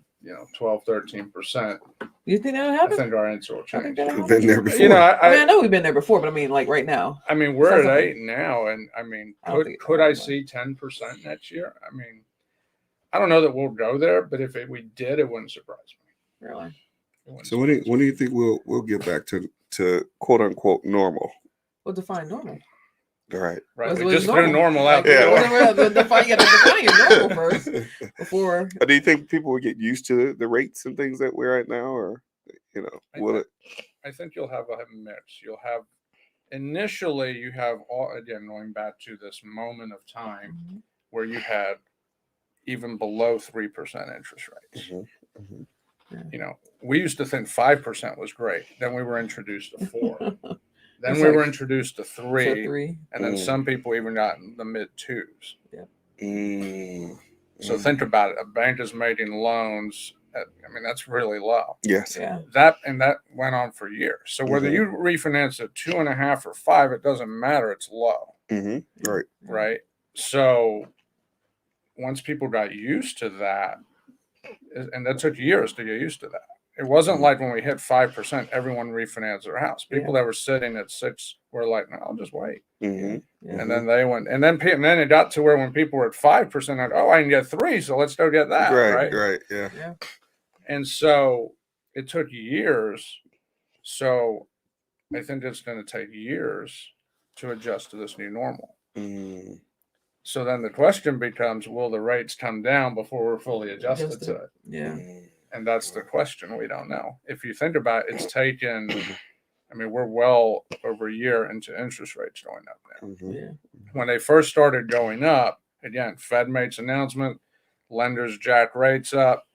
[SPEAKER 3] 12, 13%.
[SPEAKER 2] You think that'll happen?
[SPEAKER 3] I think our answer will change.
[SPEAKER 1] We've been there before.
[SPEAKER 2] I know we've been there before, but I mean, like right now.
[SPEAKER 3] I mean, we're at 8 now, and I mean, could I see 10% next year? I mean, I don't know that we'll go there, but if we did, it wouldn't surprise me.
[SPEAKER 2] Really?
[SPEAKER 1] So when do you think we'll get back to quote unquote normal?
[SPEAKER 2] Well, define normal.
[SPEAKER 1] Right.
[SPEAKER 3] Right.
[SPEAKER 2] Was-
[SPEAKER 3] We
[SPEAKER 2] was
[SPEAKER 3] just threw
[SPEAKER 2] normal.
[SPEAKER 3] normal
[SPEAKER 2] Like,
[SPEAKER 3] out there.
[SPEAKER 1] Yeah.
[SPEAKER 2] define your normal first before.
[SPEAKER 1] But do you think people will get used to the rates and things that we're at now, or will it?
[SPEAKER 3] I think you'll have a mix. You'll have initially you have all again going back to this moment of time
[SPEAKER 2] Mhm.
[SPEAKER 3] where you had even below 3% interest rates.
[SPEAKER 1] Mm-hmm.
[SPEAKER 3] We used to think 5% was great. Then we were introduced to 4. Then
[SPEAKER 2] It's
[SPEAKER 3] we
[SPEAKER 2] like-
[SPEAKER 3] were introduced to 3,
[SPEAKER 2] So 3.
[SPEAKER 3] and then
[SPEAKER 1] Mm.
[SPEAKER 3] some people even got in the mid 2s.
[SPEAKER 1] Mm.
[SPEAKER 3] So
[SPEAKER 1] Mm.
[SPEAKER 3] think about it. A bank is making loans. That's really low.
[SPEAKER 1] Yes.
[SPEAKER 2] Yeah.
[SPEAKER 3] That went on for years. So whether
[SPEAKER 1] Mhm.
[SPEAKER 3] you refinance at 2.5 or 5, it doesn't matter. It's low,
[SPEAKER 1] Mm-hmm. Right.
[SPEAKER 3] right? So once people got used to that, and that took years to get used to that. It wasn't like when we hit 5%, everyone refinanced their house. People that were sitting at 6 were like, "No, I'll just wait."
[SPEAKER 1] Mm-hmm.
[SPEAKER 2] Yeah.
[SPEAKER 3] And then they went, and then it got to where when people were at 5%, like, "Oh, I can get 3, so let's go get that."
[SPEAKER 1] Right.
[SPEAKER 3] Right.
[SPEAKER 1] Right. Yeah.
[SPEAKER 2] Yeah.
[SPEAKER 3] And so it took years. So I think it's going to take years to adjust to this new normal.
[SPEAKER 1] Mm.
[SPEAKER 3] So then the question becomes, will the rates come down before we're fully adjusted to it?
[SPEAKER 2] Yeah.
[SPEAKER 1] Mm.
[SPEAKER 3] And that's the question. We don't know. If you think about it, it's taken, we're well over a year into interest rates going up now.
[SPEAKER 1] Mm-hmm.
[SPEAKER 2] Yeah.
[SPEAKER 3] When they first started going up, again, Fed makes announcement, lenders jack rates up,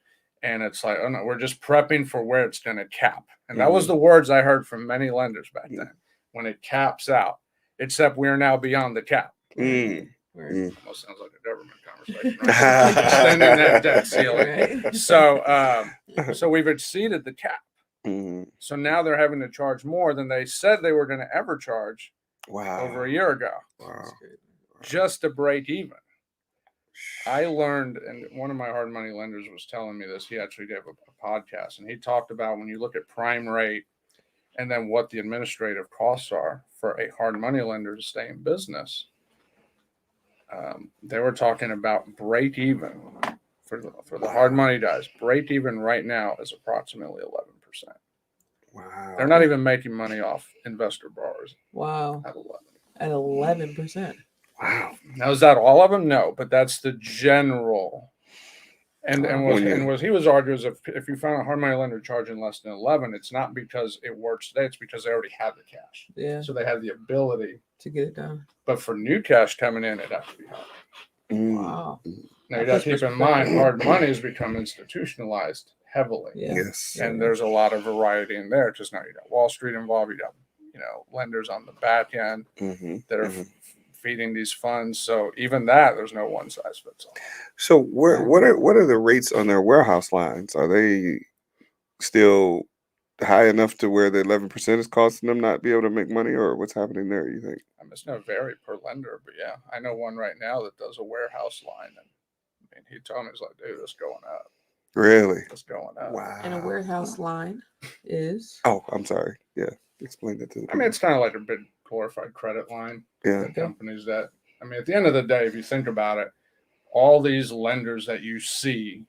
[SPEAKER 3] and it's like, oh no, we're just prepping for where it's going to cap. And that was the words I heard from many lenders back then. When it caps out, except we are now beyond the cap.
[SPEAKER 1] Mm.
[SPEAKER 2] Right.
[SPEAKER 1] Mm.
[SPEAKER 3] Almost sounds like a government conversation, right? Extending that debt ceiling.
[SPEAKER 2] Right.
[SPEAKER 3] So we've exceeded the cap.
[SPEAKER 1] Mm.
[SPEAKER 3] So now they're having to charge more than they said they were going to ever charge
[SPEAKER 1] Wow.
[SPEAKER 3] over a year ago,
[SPEAKER 1] Wow.
[SPEAKER 3] just to break even. I learned, and one of my hard money lenders was telling me this. He actually gave a podcast, and he talked about when you look at prime rate and then what the administrative costs are for a hard money lender to stay in business. They were talking about break even for the hard money guys. Break even right now is approximately 11%.
[SPEAKER 1] Wow.
[SPEAKER 3] They're not even making money off investor borrowers
[SPEAKER 2] Wow.
[SPEAKER 3] at 11.
[SPEAKER 2] At 11%.
[SPEAKER 1] Wow.
[SPEAKER 3] Now, is that all of them? No, but that's the general. And what he was arguing is if you found a hard money lender charging less than 11, it's not because it works today. It's because they already have the cash.
[SPEAKER 2] Yeah.
[SPEAKER 3] So they have the ability
[SPEAKER 2] To get it done.
[SPEAKER 3] But for new cash coming in, it'd have to be hard.
[SPEAKER 1] Mm.
[SPEAKER 2] Wow.
[SPEAKER 3] Now, you got to keep in mind, hard money has become institutionalized heavily.
[SPEAKER 2] Yeah.
[SPEAKER 1] Yes.
[SPEAKER 3] And there's a lot of variety in there. Just now, you got Wall Street involved. You got, lenders on the back end that are feeding these funds. So even that, there's no one size fits all.
[SPEAKER 1] So what are the rates on their warehouse lines? Are they still high enough to where the 11% is costing them not be able to make money, or what's happening there, you think?
[SPEAKER 3] It's going to vary per lender, but yeah, I know one right now that does a warehouse line, and he told me, he's like, dude, it's going up.
[SPEAKER 1] Really?
[SPEAKER 3] It's going up.
[SPEAKER 1] Wow.
[SPEAKER 2] And a warehouse line is?
[SPEAKER 1] Oh, I'm sorry. Yeah. Explain that to the people.
[SPEAKER 3] It's kind of like a big glorified credit line.
[SPEAKER 1] Yeah.
[SPEAKER 3] Companies that, at the end of the day, if you think about it, all these lenders that you see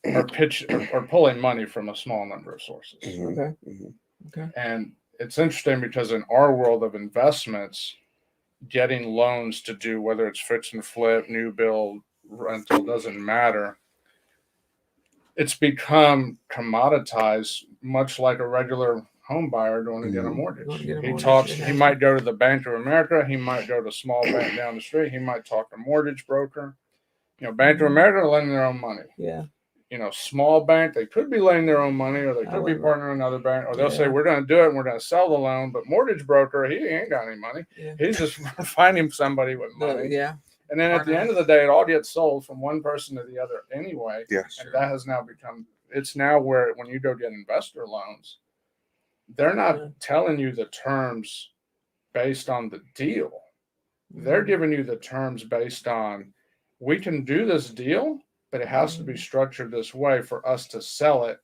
[SPEAKER 3] are pulling money from a small number of sources.
[SPEAKER 2] Okay. Okay.
[SPEAKER 3] And it's interesting because in our world of investments, getting loans to do, whether it's fix and flip, new build, rental, doesn't matter. It's become commoditized, much like a regular home buyer going to get a mortgage. He might go to the Bank of America. He might go to a small bank down the street. He might talk to a mortgage broker. Bank of America are lending their own money.
[SPEAKER 2] Yeah.
[SPEAKER 3] Small bank, they could be lending their own money, or they could be partnering with another bank, or they'll say, we're going to do it and we're going to sell the loan. But mortgage broker, he ain't got any money. Yeah. He's just finding somebody with money.
[SPEAKER 2] Yeah.
[SPEAKER 3] And then at the end of the day, it all gets sold from one person to the other anyway.
[SPEAKER 1] Yes.
[SPEAKER 3] And that has now become, it's now where when you go get investor loans, they're not telling you the terms based on the deal. They're giving you the terms based on, we can do this deal, but it has to be structured this way for us to sell it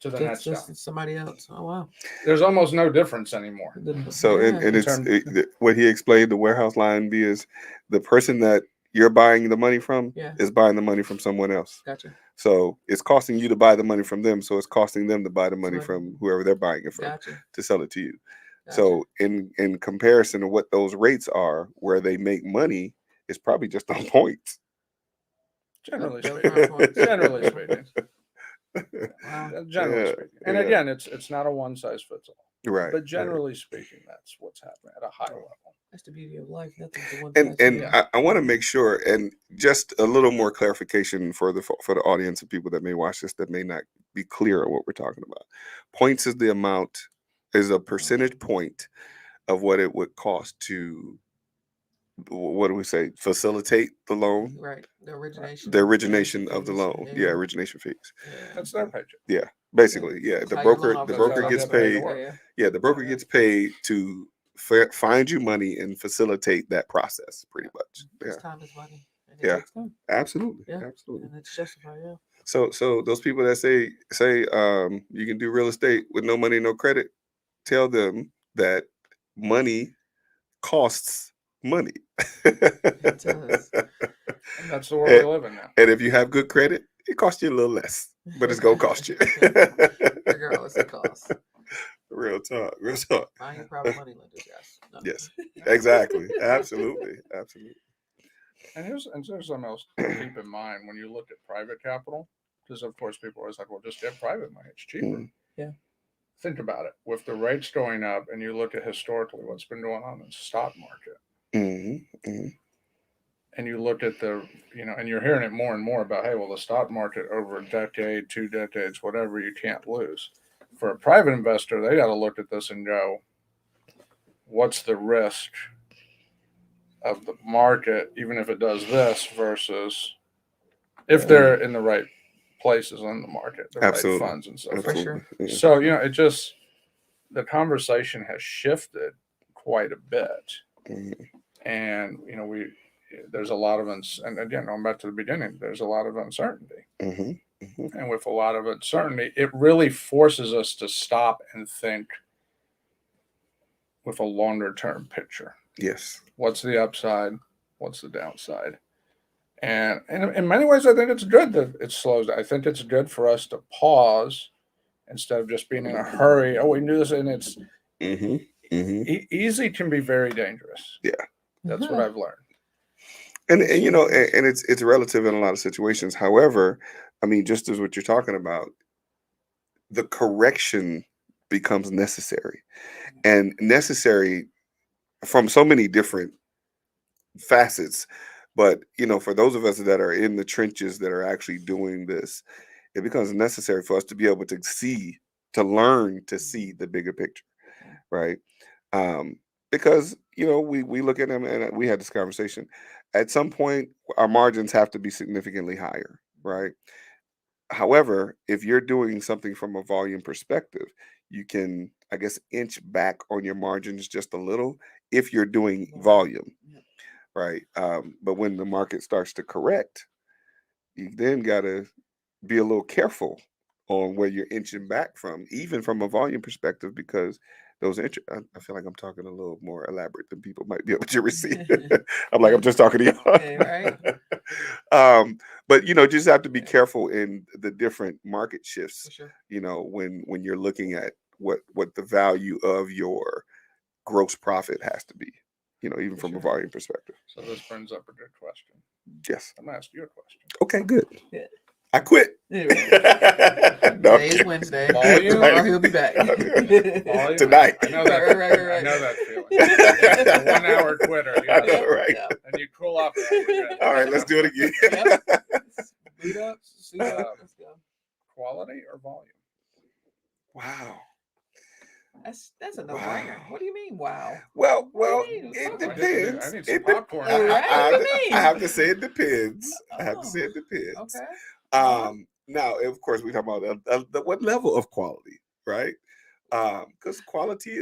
[SPEAKER 3] to the next guy.
[SPEAKER 2] Somebody else. Oh, wow.
[SPEAKER 3] There's almost no difference anymore.
[SPEAKER 1] So what he explained, the warehouse line is the person that you're buying the money from is buying the money from someone else.
[SPEAKER 2] Gotcha.
[SPEAKER 1] So it's costing you to buy the money from them. So it's costing them to buy the money from whoever they're buying it from to sell it to you. So in comparison to what those rates are, where they make money, it's probably just on points.
[SPEAKER 3] Generally
[SPEAKER 2] Just
[SPEAKER 3] speaking.
[SPEAKER 2] on points.
[SPEAKER 3] Generally speaking.
[SPEAKER 2] Wow.
[SPEAKER 3] Generally
[SPEAKER 1] Yeah,
[SPEAKER 3] speaking. And
[SPEAKER 1] yeah.
[SPEAKER 3] again, it's not a one size fits all.
[SPEAKER 1] Right.
[SPEAKER 3] But generally speaking, that's what's happening at a high level.
[SPEAKER 2] That's the beauty of life. Nothing's the one
[SPEAKER 1] And
[SPEAKER 2] size
[SPEAKER 1] and
[SPEAKER 2] fits all.
[SPEAKER 1] I want to make sure, and just a little more clarification for the audience of people that may watch this that may not be clear on what we're talking about. Points is the amount, is a percentage point of what it would cost to, what do we say, facilitate the loan,
[SPEAKER 2] Right. The origination.
[SPEAKER 1] the origination of the
[SPEAKER 2] fees.
[SPEAKER 1] loan. Yeah, origination fees.
[SPEAKER 3] That's their paycheck.
[SPEAKER 1] Yeah, basically, yeah.
[SPEAKER 2] That's
[SPEAKER 1] The
[SPEAKER 2] how your
[SPEAKER 1] broker,
[SPEAKER 2] loan
[SPEAKER 1] the
[SPEAKER 2] officer
[SPEAKER 1] broker
[SPEAKER 3] how
[SPEAKER 1] gets
[SPEAKER 3] they pay to
[SPEAKER 1] paid.
[SPEAKER 3] work.
[SPEAKER 1] Yeah, the broker gets paid to find you money and facilitate that process, pretty much. Yeah,
[SPEAKER 2] It's time is money. And it
[SPEAKER 1] Yeah.
[SPEAKER 2] takes time.
[SPEAKER 1] absolutely,
[SPEAKER 2] Yeah.
[SPEAKER 1] absolutely.
[SPEAKER 2] And it's justified, yeah.
[SPEAKER 1] So those people that say you can do real estate with no money, no credit, tell them that money costs money.
[SPEAKER 2] It does.
[SPEAKER 3] And that's the world we live in now.
[SPEAKER 1] And if you have good credit, it costs you a little less, but it's gonna cost you.
[SPEAKER 2] Regardless of cost.
[SPEAKER 1] Real talk, real talk.
[SPEAKER 2] Buying your private money lenders, yes. No.
[SPEAKER 1] Yes, exactly, absolutely, absolutely.
[SPEAKER 3] And here's something else to keep in mind when you look at private capital, because of course people are always like, well, just get private money, it's cheaper.
[SPEAKER 1] Mm.
[SPEAKER 2] Yeah.
[SPEAKER 3] Think about it. With the rates going up, and you look at historically what's been going on in the stock market,
[SPEAKER 1] Mm-hmm. Mm-hmm.
[SPEAKER 3] and you look at and you're hearing it more and more about, hey, well, the stock market over a decade, 2 decades, whatever, you can't lose. For a private investor, they got to look at this and go, what's the risk of the market, even if it does this, versus if they're in the right places in the market, the
[SPEAKER 1] Absolutely.
[SPEAKER 3] right funds and so forth.
[SPEAKER 2] For sure.
[SPEAKER 1] Yeah.
[SPEAKER 3] So, it just, the conversation has shifted quite a bit.
[SPEAKER 1] Mhm.
[SPEAKER 3] And, there's a lot of, and again, going back to the beginning, there's a lot of uncertainty.
[SPEAKER 1] Mhm. Mhm.
[SPEAKER 3] And with a lot of uncertainty, it really forces us to stop and think with a longer term picture.
[SPEAKER 1] Yes.
[SPEAKER 3] What's the upside? What's the downside? And in many ways, I think it's good that it slows down. I think it's good for us to pause instead of just being in a hurry. Oh, we can do this. And it's easy can be very dangerous.
[SPEAKER 1] Yeah.
[SPEAKER 3] That's what I've learned.
[SPEAKER 1] And it's relative in a lot of situations. However, I mean, just as what you're talking about, the correction becomes necessary, and necessary from so many different facets. But for those of us that are in the trenches that are actually doing this, it becomes necessary for us to be able to learn to see the bigger picture, right? Because we look at them, and we had this conversation. At some point, our margins have to be significantly higher, right? However, if you're doing something from a volume perspective, you can, I guess, inch back on your margins just a little if you're doing volume, right? But when the market starts to correct, you then got to be a little careful on where you're inching back from, even from a volume perspective, because I feel like I'm talking a little more elaborate than people might be able to receive. I'm like, I'm just talking to y'all.
[SPEAKER 2] Yeah, right.
[SPEAKER 1] But just have to be careful in the different market shifts.
[SPEAKER 2] For sure.
[SPEAKER 1] When you're looking at what the value of your gross profit has to be, even from a volume perspective.
[SPEAKER 3] So this brings up a good question.
[SPEAKER 1] Yes.
[SPEAKER 3] I'm gonna ask you a question.
[SPEAKER 1] Okay, good.
[SPEAKER 2] Yeah.
[SPEAKER 1] I quit.
[SPEAKER 2] Anyway.
[SPEAKER 1] No,
[SPEAKER 2] Today is Wednesday.
[SPEAKER 3] Volume?
[SPEAKER 2] Tomorrow he'll be back.
[SPEAKER 3] Volume?
[SPEAKER 1] Tonight.
[SPEAKER 3] I know that.
[SPEAKER 2] Right.
[SPEAKER 3] I know that feeling. It's a 1 hour quitter.
[SPEAKER 2] Yeah.
[SPEAKER 1] Right.
[SPEAKER 2] Yeah.
[SPEAKER 3] And you cool off. Right?
[SPEAKER 1] All right, let's do it again.
[SPEAKER 2] Yep. Boot up. Suit up. Let's go.
[SPEAKER 3] Quality or volume?
[SPEAKER 1] Wow.
[SPEAKER 2] That's a no-brainer. What do you mean? Wow.
[SPEAKER 1] Well,
[SPEAKER 2] What do you mean?
[SPEAKER 1] it
[SPEAKER 2] Fuck.
[SPEAKER 1] depends.
[SPEAKER 3] I need some popcorn.
[SPEAKER 2] All right. What do you mean?
[SPEAKER 1] I have to say it depends. I have
[SPEAKER 2] Oh,
[SPEAKER 1] to say it depends.
[SPEAKER 2] Okay.
[SPEAKER 1] Now, of course, we talk about what level of quality, right? Because quality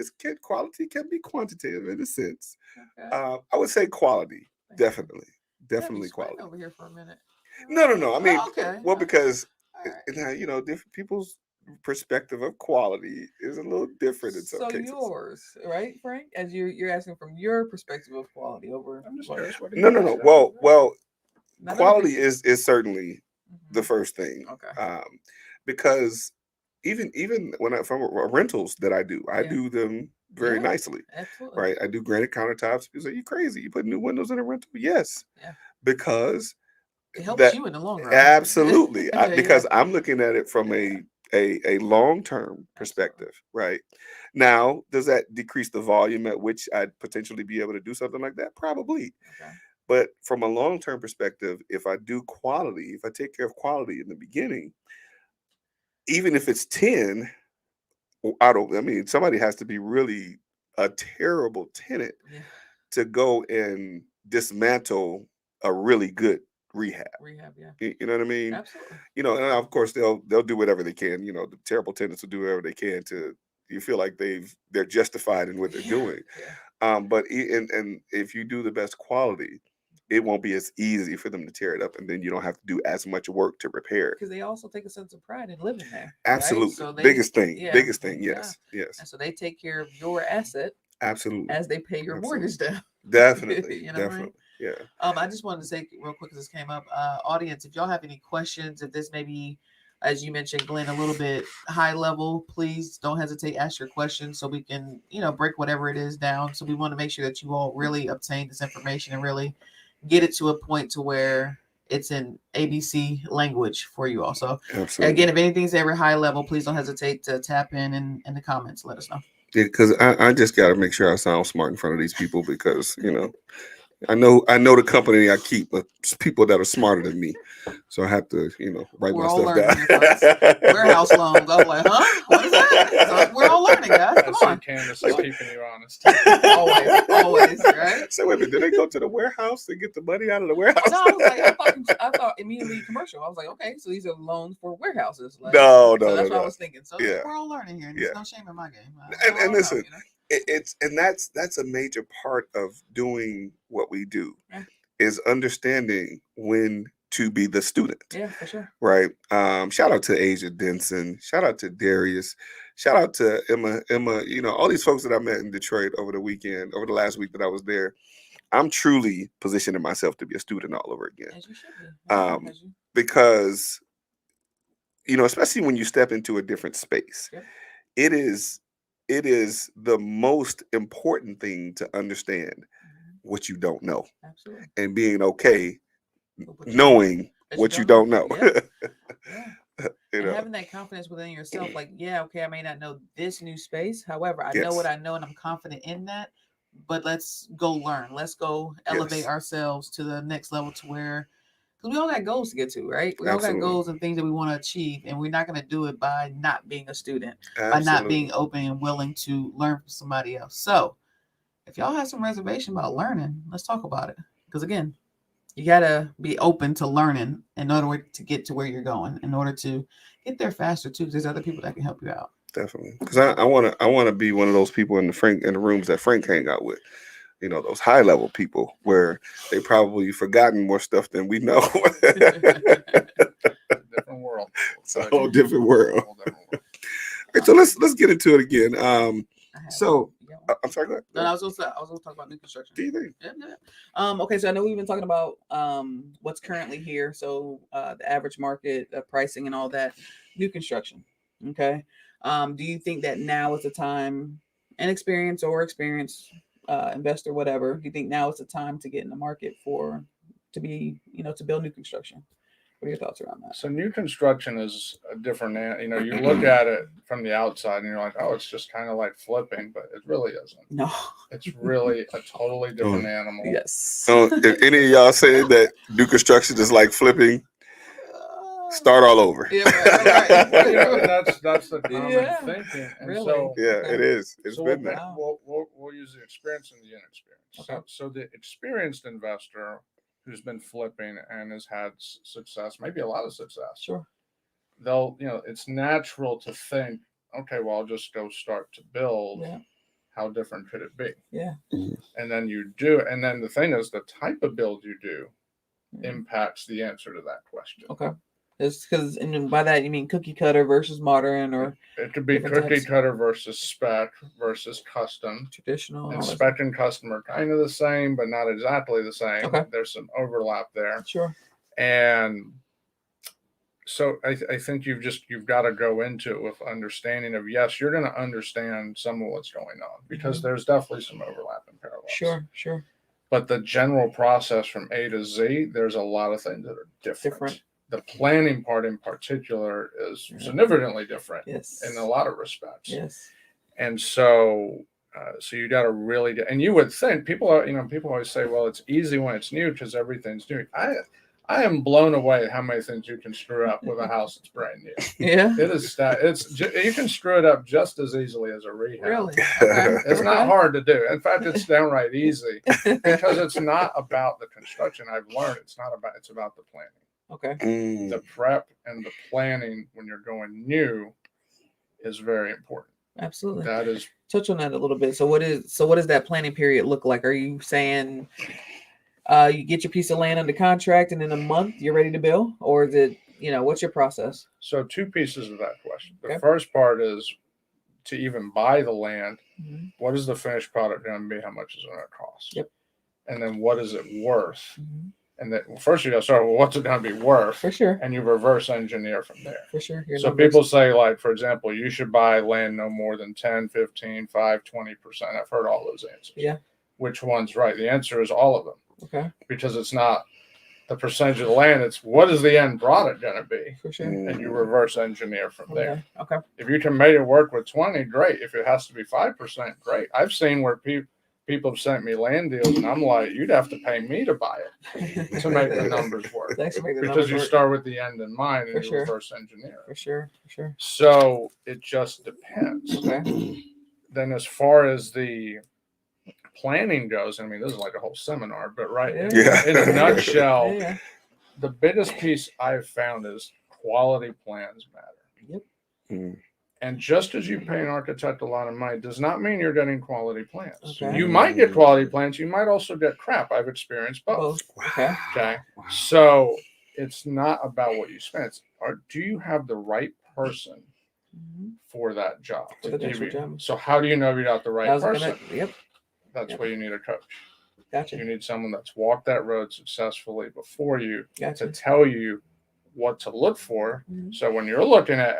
[SPEAKER 1] can be quantitative in a sense.
[SPEAKER 2] Okay.
[SPEAKER 1] I would say quality, definitely quality.
[SPEAKER 2] Over here for a minute.
[SPEAKER 1] No. I mean,
[SPEAKER 2] okay.
[SPEAKER 1] well, because
[SPEAKER 2] All
[SPEAKER 1] now different people's perspective of quality is a little different in some cases.
[SPEAKER 2] So yours, right, Frank? As you're asking from your perspective of quality over.
[SPEAKER 3] I'm just curious. What do
[SPEAKER 1] No.
[SPEAKER 3] you guys say?
[SPEAKER 1] Well,
[SPEAKER 2] Not
[SPEAKER 1] quality
[SPEAKER 2] every-
[SPEAKER 1] is certainly the
[SPEAKER 2] Mhm.
[SPEAKER 1] first thing.
[SPEAKER 2] Okay.
[SPEAKER 1] Because even when from rentals that I do
[SPEAKER 2] Yeah.
[SPEAKER 1] do them very nicely,
[SPEAKER 2] Absolutely.
[SPEAKER 1] right? I do granite countertops. People say, "You crazy? You put new windows in a rental?" Yes, because
[SPEAKER 2] It helps
[SPEAKER 1] that
[SPEAKER 2] you in the long run.
[SPEAKER 1] absolutely,
[SPEAKER 2] Yeah.
[SPEAKER 1] because I'm looking at it from a long-term perspective, right? Now, does that decrease the volume at which I'd potentially be able to do something like that? Probably.
[SPEAKER 2] Okay.
[SPEAKER 1] But from a long-term perspective, if I do quality, if I take care of quality in the beginning, even if it's 10, I mean, somebody has to be really a terrible tenant
[SPEAKER 2] Yeah.
[SPEAKER 1] to go and dismantle a really good rehab.
[SPEAKER 2] Rehab. Yeah.
[SPEAKER 1] You know what I mean?
[SPEAKER 2] Absolutely.
[SPEAKER 1] You know, and of course they'll do whatever they can. You know, the terrible tenants will do whatever they can to you feel like they're justified in what they're doing. But and if you do the best quality, it won't be as easy for them to tear it up, and then you don't have to do as much work to repair it.
[SPEAKER 2] Because they also take a sense of pride in living there.
[SPEAKER 1] Absolutely,
[SPEAKER 2] Right? So they,
[SPEAKER 1] biggest thing,
[SPEAKER 2] yeah,
[SPEAKER 1] biggest thing.
[SPEAKER 2] yeah.
[SPEAKER 1] Yes, yes,
[SPEAKER 2] And so they take care of your asset
[SPEAKER 1] absolutely,
[SPEAKER 2] as they pay your mortgage down.
[SPEAKER 1] definitely,
[SPEAKER 2] You know what I
[SPEAKER 1] definitely,
[SPEAKER 2] mean?
[SPEAKER 1] yeah.
[SPEAKER 2] I just wanted to say real quick because this came up, audience, if y'all have any questions, if this maybe, as you mentioned, Glenn, a little bit high level, please don't hesitate, ask your questions so we can, break whatever it is down. So we want to make sure that you all really obtain this information and really get it to a point to where it's in ABC language for you all. So
[SPEAKER 1] Absolutely.
[SPEAKER 2] Again, if anything's ever high level, please don't hesitate to tap in the comments. Let us know.
[SPEAKER 1] Yeah, because I just got to make sure I sound smart in front of these people because I know the company I keep, but it's people that are smarter than me. So I have to, write
[SPEAKER 2] We're
[SPEAKER 1] my
[SPEAKER 2] all
[SPEAKER 1] stuff
[SPEAKER 2] learning
[SPEAKER 1] down.
[SPEAKER 2] here, folks. Warehouse loans. I was like, huh? What is that? So we're all learning, guys. Come on.
[SPEAKER 3] Candace is keeping you honest.
[SPEAKER 2] always, right?
[SPEAKER 1] So wait a minute, did they go to the warehouse to get the money out of the warehouse?
[SPEAKER 2] No, I was like, I thought immediately commercial. I was like, okay, so these are loans for warehouses. Like,
[SPEAKER 1] No,
[SPEAKER 2] so that's
[SPEAKER 1] no.
[SPEAKER 2] what I was thinking. So
[SPEAKER 1] Yeah.
[SPEAKER 2] we're all learning here, and there's no shame in my game.
[SPEAKER 1] And listen, that's a major part of doing what we do is understanding when to be the student.
[SPEAKER 2] Yeah, for sure.
[SPEAKER 1] Right. Shout out to Asia Denson. Shout out to Darius. Shout out to Emma. All these folks that I met in Detroit over the last week that I was there. I'm truly positioning myself to be a student all over again.
[SPEAKER 2] As you should be.
[SPEAKER 1] Because, especially when you step into a different space, it is the most important thing to understand what you don't know.
[SPEAKER 2] Absolutely.
[SPEAKER 1] And being okay knowing what you don't know.
[SPEAKER 2] And having that confidence within yourself, like, I may not know this new space. However, I know what I know and I'm confident in that. But let's go learn. Let's go elevate ourselves to the next level to where, because we all got goals to get to, right? We all got goals and things that we want to achieve. And we're not going to do it by not being a student, by not being open and willing to learn from somebody else. So if y'all have some reservation about learning, let's talk about it. Because again, you got to be open to learning in order to get to where you're going, in order to get there faster too, because there's other people that can help you out.
[SPEAKER 1] Definitely. Because I want to be one of those people in the rooms that Frank hang out with. Those high level people where they probably forgotten more stuff than we know.
[SPEAKER 3] Different world.
[SPEAKER 1] It's a whole different world. Okay, so let's get into it again. I'm sorry, go ahead.
[SPEAKER 2] No, I was going to talk about new construction.
[SPEAKER 1] Do you think?
[SPEAKER 2] Yeah. Okay, so I know we've been talking about what's currently here. So the average market pricing and all that. New construction. Okay. Do you think that now is the time, inexperienced or experienced investor, whatever, do you think now is the time to get in the market to build new construction? What are your thoughts around that?
[SPEAKER 3] So new construction is a different, you look at it from the outside and you're like, oh, it's just kind of like flipping, but it really isn't.
[SPEAKER 2] No.
[SPEAKER 3] It's really a totally different animal.
[SPEAKER 2] Yes.
[SPEAKER 1] So if any of y'all say that new construction is like flipping, start all over.
[SPEAKER 2] Yeah, right.
[SPEAKER 3] That's the common thinking. And
[SPEAKER 2] really?
[SPEAKER 3] So,
[SPEAKER 1] it is. It's been that.
[SPEAKER 3] We'll use the experience and the inexperienced.
[SPEAKER 2] Okay.
[SPEAKER 3] So the experienced investor who's been flipping and has had success, maybe a lot of success.
[SPEAKER 2] Sure.
[SPEAKER 3] It's natural to think, okay, well, I'll just go start to build.
[SPEAKER 2] Yeah. How
[SPEAKER 3] different could it be?
[SPEAKER 2] Yeah.
[SPEAKER 3] And then you do it. And then the thing is, the type of build you do impacts the answer to that question.
[SPEAKER 2] Okay. It's because, and by that you mean cookie cutter versus modern, or
[SPEAKER 3] it could be cookie cutter versus spec versus custom,
[SPEAKER 2] traditional.
[SPEAKER 3] And spec and custom are kind of the same, but not exactly the same.
[SPEAKER 2] Okay.
[SPEAKER 3] There's some overlap there.
[SPEAKER 2] Sure.
[SPEAKER 3] And So I think you've got to go into it with understanding of, yes, you're going to understand some of what's going on because there's definitely some overlap and parallels.
[SPEAKER 2] Sure.
[SPEAKER 3] But the general process from A to Z, there's a lot of things that are different. The planning part in particular is significantly different in a lot of respects.
[SPEAKER 2] Yes.
[SPEAKER 3] And so you got to really and you would think people always say, well, it's easy when it's new because everything's new. I am blown away at how many things you can screw up with a house that's brand new.
[SPEAKER 2] Yeah.
[SPEAKER 3] You can screw it up just as easily as a rehab.
[SPEAKER 2] Really? Okay.
[SPEAKER 3] It's not hard to do. In fact, it's downright easy because it's not about the construction. I've learned it's about the planning.
[SPEAKER 2] Okay.
[SPEAKER 3] The prep and the planning when you're going new is very important.
[SPEAKER 2] Absolutely.
[SPEAKER 3] That is,
[SPEAKER 2] touch on that a little bit. So what does that planning period look like? Are you saying you get your piece of land under contract and in a month you're ready to build, or is it, what's your process?
[SPEAKER 3] So 2 pieces of that question. The
[SPEAKER 2] Okay.
[SPEAKER 3] first part is to even buy the land. What is the finished product going to be? How much is it going to cost?
[SPEAKER 2] Yep.
[SPEAKER 3] And then what is it worth? And then first you got to start with what's it going to be worth.
[SPEAKER 2] For sure.
[SPEAKER 3] And you reverse engineer from there.
[SPEAKER 2] For sure.
[SPEAKER 3] So people say, like, for example, you should buy land no more than 10, 15, 5, 20%. I've heard all those answers.
[SPEAKER 2] Yeah.
[SPEAKER 3] Which one's right? The answer is all of them.
[SPEAKER 2] Okay.
[SPEAKER 3] Because it's not the percentage of the land, it's what is the end product going to be?
[SPEAKER 2] For sure.
[SPEAKER 3] And you reverse engineer from there.
[SPEAKER 2] Okay.
[SPEAKER 3] If you can make it work with 20, great. If it has to be 5%, great. I've seen where people have sent me land deals, and I'm like, you'd have to pay me to buy it to make the numbers work. Because you start with the end in mind and you reverse engineer.
[SPEAKER 2] For sure.
[SPEAKER 3] So it just depends.
[SPEAKER 2] Okay.
[SPEAKER 3] Then as far as the planning goes, I mean, this is like a whole seminar, but in a nutshell, the biggest piece I've found is quality plans matter.
[SPEAKER 2] Yep.
[SPEAKER 3] And just as you pay an architect a lot of money does not mean you're getting quality plans.
[SPEAKER 2] Okay.
[SPEAKER 3] You might get quality plans. You might also get crap. I've experienced both.
[SPEAKER 2] Okay.
[SPEAKER 3] Wow. So it's not about what you spend. Do you have the right person for that job? So how do you know you got the right person? That's why you need a coach.
[SPEAKER 2] Gotcha.
[SPEAKER 3] You need someone that's walked that road successfully before you to tell you what to look for. So when you're looking at,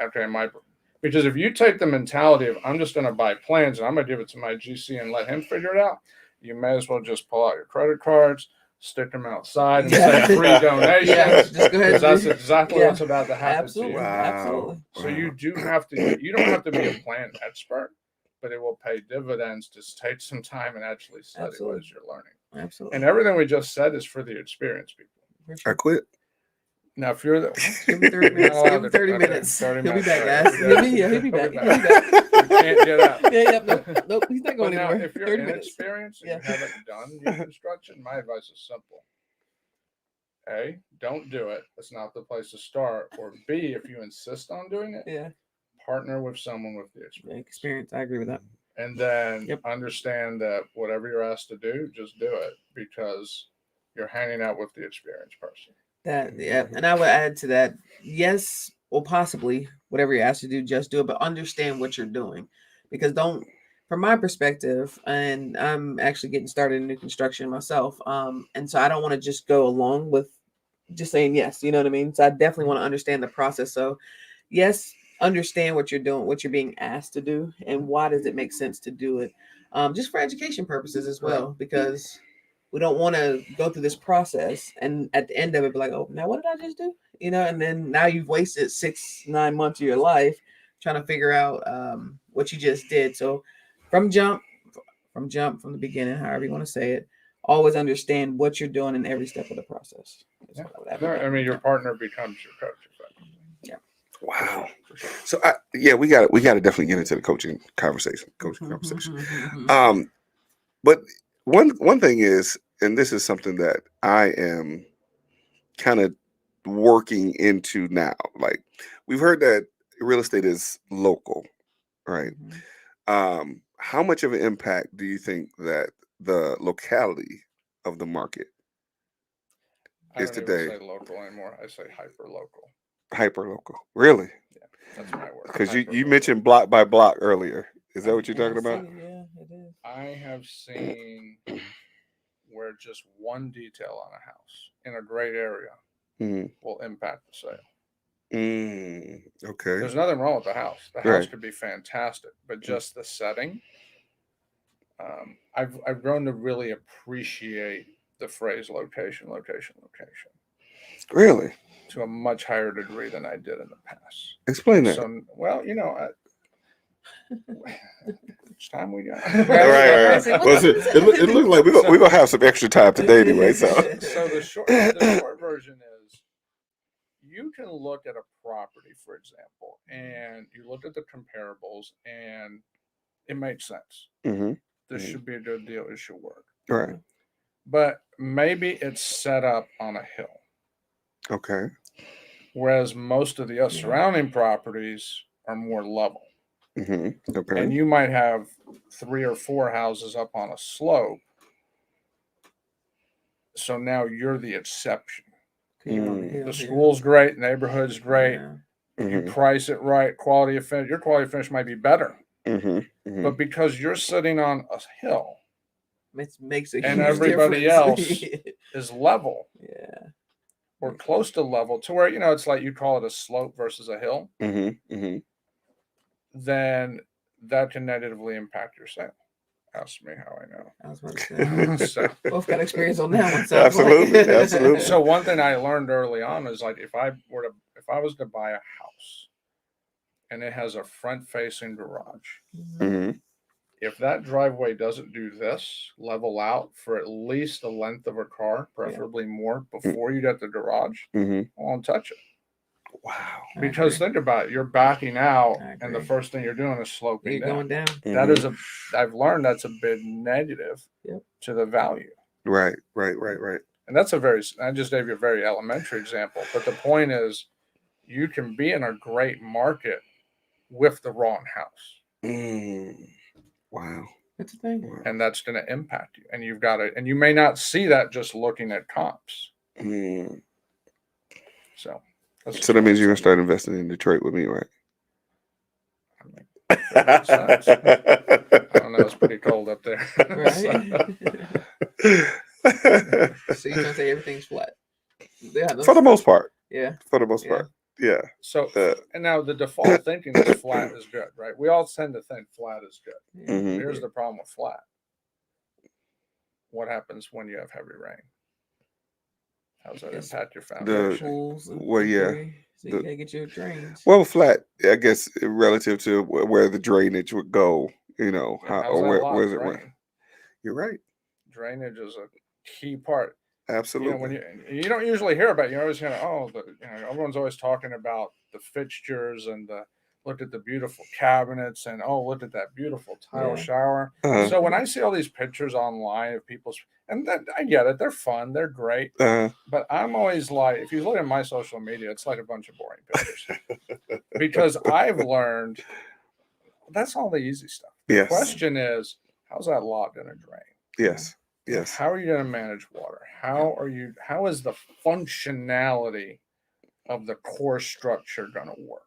[SPEAKER 3] because if you take the mentality of I'm just going to buy plans and I'm going to give it to my GC and let him figure it out, you may as well just pull out your credit cards, stick them outside, and say free donations.
[SPEAKER 2] Just go ahead.
[SPEAKER 3] That's exactly what's about to happen to you.
[SPEAKER 2] Absolutely.
[SPEAKER 3] So you don't have to be a plan expert, but it will pay dividends to take some time and actually study what you're learning.
[SPEAKER 2] Absolutely.
[SPEAKER 3] And everything we just said is for the experienced people.
[SPEAKER 1] I quit.
[SPEAKER 3] Now, if you're
[SPEAKER 2] give him 30 minutes. Give him 30 minutes.
[SPEAKER 3] 30
[SPEAKER 2] He'll be
[SPEAKER 3] minutes.
[SPEAKER 2] back, guys. He'll be back.
[SPEAKER 3] You can't get out.
[SPEAKER 2] Nope. He's not going anywhere.
[SPEAKER 3] If you're
[SPEAKER 2] 30 minutes.
[SPEAKER 3] inexperienced and you haven't done new construction, my advice is simple. A, don't do it. It's not the place to start. Or B, if you insist on doing it, partner with someone with the experience.
[SPEAKER 2] I agree with that.
[SPEAKER 3] And then understand that whatever you're asked to do, just do it because you're hanging out with the experienced person.
[SPEAKER 2] And I would add to that, yes, or possibly whatever you're asked to do, just do it, but understand what you're doing. Because from my perspective, and I'm actually getting started in new construction myself, and so I don't want to just go along with just saying yes, you know what I mean? So I definitely want to understand the process. So yes, understand what you're doing, what you're being asked to do, and why does it make sense to do it, just for education purposes as well, because we don't want to go through this process and at the end of it be like, oh, now what did I just do? And then now you've wasted 6-9 months of your life trying to figure out what you just did. So from the beginning, however you want to say it, always understand what you're doing in every step of the process.
[SPEAKER 3] Your partner becomes your coach.
[SPEAKER 2] Yeah.
[SPEAKER 1] Wow. So we got to definitely get into the coaching conversation. But one thing is, and this is something that I am kind of working into now. Like, we've heard that real estate is local, right? How much of an impact do you think that the locality of the market is today?
[SPEAKER 3] I don't even say local anymore. I say hyper local.
[SPEAKER 1] Hyper local, really?
[SPEAKER 3] Yeah, that's my word.
[SPEAKER 1] Because you mentioned block by block earlier. Is that what you're talking about?
[SPEAKER 2] Yeah, it is.
[SPEAKER 3] I have seen where just one detail on a house in a great area will impact the sale.
[SPEAKER 1] Okay.
[SPEAKER 3] There's nothing wrong with the house. The house
[SPEAKER 1] Right.
[SPEAKER 3] could be fantastic, but just the setting. I've grown to really appreciate the phrase location, location, location
[SPEAKER 1] Really?
[SPEAKER 3] to a much higher degree than I did in the past.
[SPEAKER 1] Explain that.
[SPEAKER 3] So, well, it's time we got.
[SPEAKER 1] Right. Well, it looks like we're gonna have some extra time today anyway. So
[SPEAKER 3] So the short version is, you can look at a property, for example, and you look at the comparables, and it makes sense. This should be a good deal. It should work.
[SPEAKER 1] Right.
[SPEAKER 3] But maybe it's set up on a hill.
[SPEAKER 1] Okay.
[SPEAKER 3] Whereas most of the surrounding properties are more level.
[SPEAKER 1] Okay.
[SPEAKER 3] And you might have 3 or 4 houses up on a slope. So now you're the exception. The school's great, neighborhood's great. You price it right, quality of finish. Your quality of finish might be better. But because you're sitting on a hill,
[SPEAKER 2] makes a
[SPEAKER 3] and
[SPEAKER 2] huge
[SPEAKER 3] everybody
[SPEAKER 2] difference.
[SPEAKER 3] else is level, or close to level, to where it's like you call it a slope versus a hill, then that can negatively impact your sale. Ask me how I know.
[SPEAKER 2] I was about to say, both got experience on that one.
[SPEAKER 1] Absolutely, absolutely.
[SPEAKER 3] So one thing I learned early on is, like, if I was to buy a house and it has a front-facing garage, if that driveway doesn't do this, level out for at least the length of a car, preferably more, before you get the garage, I won't touch it.
[SPEAKER 1] Wow.
[SPEAKER 3] Because think about it, you're backing out, and the first thing you're doing is sloping
[SPEAKER 2] down.
[SPEAKER 3] Going down. I've learned that's a big negative to the value.
[SPEAKER 1] Right.
[SPEAKER 3] And that's I just gave you a very elementary example. But the point is, you can be in a great market with the wrong house.
[SPEAKER 1] Wow.
[SPEAKER 2] That's the thing.
[SPEAKER 3] And that's going to impact you. And you've got to, and you may not see that just looking at comps. So
[SPEAKER 1] that means you're going to start investing in Detroit with me, right?
[SPEAKER 3] I don't know. It's pretty cold up there.
[SPEAKER 2] Right. So you're trying to say everything's flat?
[SPEAKER 1] For the most part.
[SPEAKER 2] Yeah.
[SPEAKER 1] For the most part. Yeah.
[SPEAKER 3] So, and now the default thinking is flat is good, right? We all tend to think flat is good. Here's the problem with flat. What happens when you have heavy rain? How does that impact your foundation?
[SPEAKER 2] So you gotta get your drains.
[SPEAKER 1] Well, flat, I guess, relative to where the drainage would go, where's it run? You're right.
[SPEAKER 3] Drainage is a key part.
[SPEAKER 1] Absolutely.
[SPEAKER 3] When you don't usually hear about it, you're always everyone's always talking about the fixtures and look at the beautiful cabinets and look at that beautiful tile shower. So when I see all these pictures online of people's, and I get it, they're fun, they're great, but I'm always like, if you look at my social media, it's like a bunch of boring pictures because I've learned that's all the easy stuff. The question is, how's that lot going to drain?
[SPEAKER 1] Yes.
[SPEAKER 3] How are you going to manage water? How is the functionality of the core structure going to work?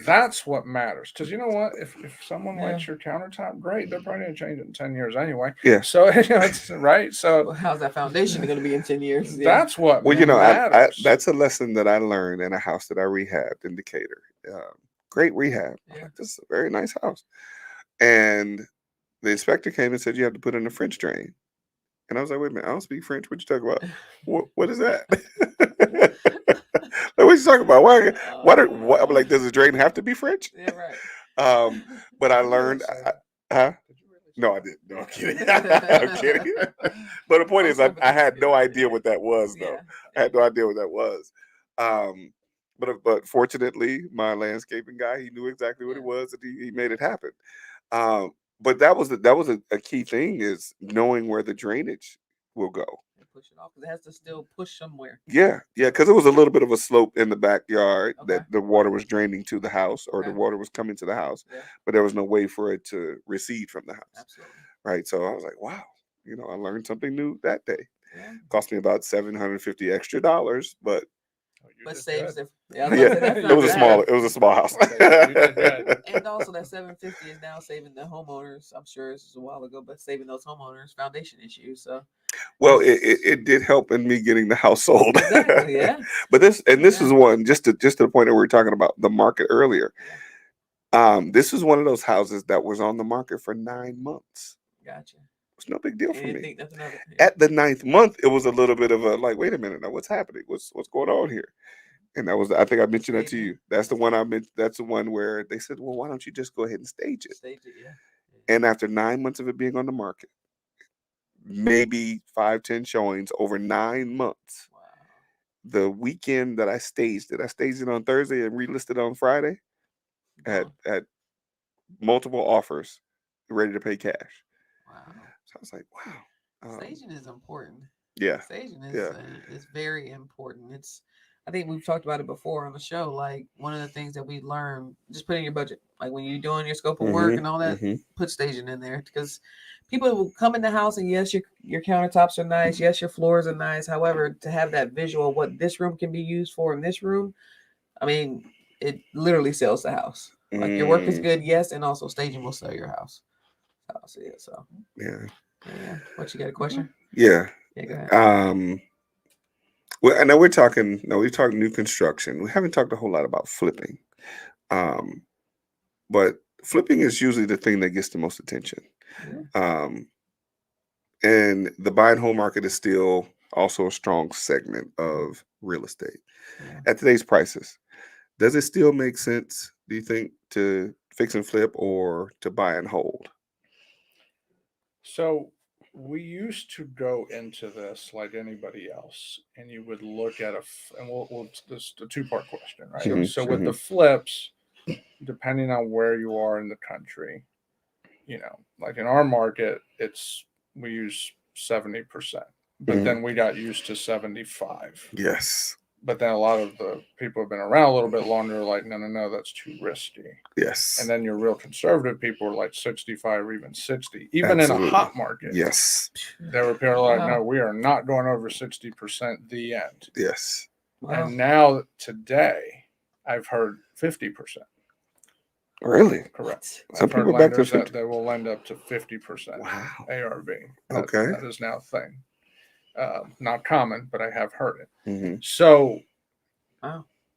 [SPEAKER 3] That's what matters. Because you know what? If someone likes your countertop, great. They're probably going to change it in 10 years anyway.
[SPEAKER 1] Yeah.
[SPEAKER 3] So, it's right. So,
[SPEAKER 2] how's that foundation going to be in 10 years?
[SPEAKER 3] That's what
[SPEAKER 1] matters. That's a lesson that I learned in a house that I rehabbed in Decatur. Great rehab. This is a very nice house. And the inspector came and said, you have to put in a French drain. And I was like, wait a minute, I don't speak French. What you talking about? What is that? Like, what you talking about? Why I'm like, does the drain have to be French?
[SPEAKER 2] Yeah, right.
[SPEAKER 1] But I learned, no, I didn't. No, I'm kidding. I'm kidding. But the point is, I had no idea what that was, though. I had no idea what that was. But fortunately, my landscaping guy, he knew exactly what it was, and he made it happen. But that was a key thing, is knowing where the drainage will go.
[SPEAKER 2] Push it off because it has to still push somewhere.
[SPEAKER 1] Yeah, because it was a little bit of a slope in the backyard that the water was draining to the house, or the water was coming to the house, but there was no way for it to recede from the house.
[SPEAKER 2] Absolutely.
[SPEAKER 1] Right. So I was like, wow, I learned something new that day. Yeah. Cost me about $750 extra, but
[SPEAKER 2] saves it.
[SPEAKER 1] It was a small house.
[SPEAKER 2] And also that $750 is now saving the homeowners. I'm sure this was a while ago, but saving those homeowners foundation issues. So
[SPEAKER 1] Well, it did help in me getting the house sold.
[SPEAKER 2] Exactly, yeah.
[SPEAKER 1] But this
[SPEAKER 2] Yeah.
[SPEAKER 1] is one just to the point that we were talking about the market earlier. This is one of those houses that was on the market for 9 months.
[SPEAKER 2] Gotcha.
[SPEAKER 1] It's no big deal for
[SPEAKER 2] Didn't
[SPEAKER 1] me.
[SPEAKER 2] think nothing of it. Yeah.
[SPEAKER 1] At the 9th month, it was a little bit of a like, wait a minute, now what's happening? What's going on here? And that was, I think I mentioned that to
[SPEAKER 2] Staging.
[SPEAKER 1] you. That's the one I meant. That's the one where they said, well, why don't you just go ahead and stage it?
[SPEAKER 2] Stage it, yeah.
[SPEAKER 1] And after 9 months of it being on the market, maybe 5, 10 showings over 9 months.
[SPEAKER 2] Wow.
[SPEAKER 1] The weekend that I staged it on Thursday and relisted on Friday. At multiple offers, ready to pay cash.
[SPEAKER 2] Wow.
[SPEAKER 1] So I was like, wow.
[SPEAKER 2] Staging is important.
[SPEAKER 1] Yeah.
[SPEAKER 2] Staging
[SPEAKER 1] Yeah.
[SPEAKER 2] is very important. It's, I think we've talked about it before on the show. Like one of the things that we learn, just put in your budget. Like when you're doing your scope of work and all that, put staging in there because people will come in the house and yes, your countertops are nice. Yes, your floors are nice. However, to have that visual, what this room can be used for in this room, I mean, it literally sells the house. Like your work is good, yes, and also staging will sell your house. I see it. So yeah. What, you got a question?
[SPEAKER 1] Yeah.
[SPEAKER 2] Yeah, go ahead.
[SPEAKER 1] Well, I know we've talked new construction. We haven't talked a whole lot about flipping. But flipping is usually the thing that gets the most attention.
[SPEAKER 2] Yeah.
[SPEAKER 1] And the buy and hold market is still also a strong segment of real estate.
[SPEAKER 2] Yeah.
[SPEAKER 1] At today's prices, does it still make sense, do you think, to fix and flip or to buy and hold?
[SPEAKER 3] So we used to go into this like anybody else, and you would look at and we'll this is a two-part question, right?
[SPEAKER 1] Sure,
[SPEAKER 3] So with the flips, depending on where you are in the country, like in our market, we use 70%, but then we got used to 75.
[SPEAKER 1] Yes.
[SPEAKER 3] But then a lot of the people have been around a little bit longer, like, no, that's too risky.
[SPEAKER 1] Yes.
[SPEAKER 3] And then your real conservative people are like 65 or even 60. Even in a hot market.
[SPEAKER 1] Yes.
[SPEAKER 3] There were people like, no, we are not going over 60%, the end.
[SPEAKER 1] Yes.
[SPEAKER 2] Wow.
[SPEAKER 3] And now today, I've heard 50%.
[SPEAKER 1] Really?
[SPEAKER 3] Correct.
[SPEAKER 1] Some
[SPEAKER 3] I've heard
[SPEAKER 1] people back to
[SPEAKER 3] lenders
[SPEAKER 1] 50.
[SPEAKER 3] that will lend up to 50% ARV.
[SPEAKER 1] Okay.
[SPEAKER 3] That is now a thing. Not common, but I have heard it.
[SPEAKER 1] Mm-hmm.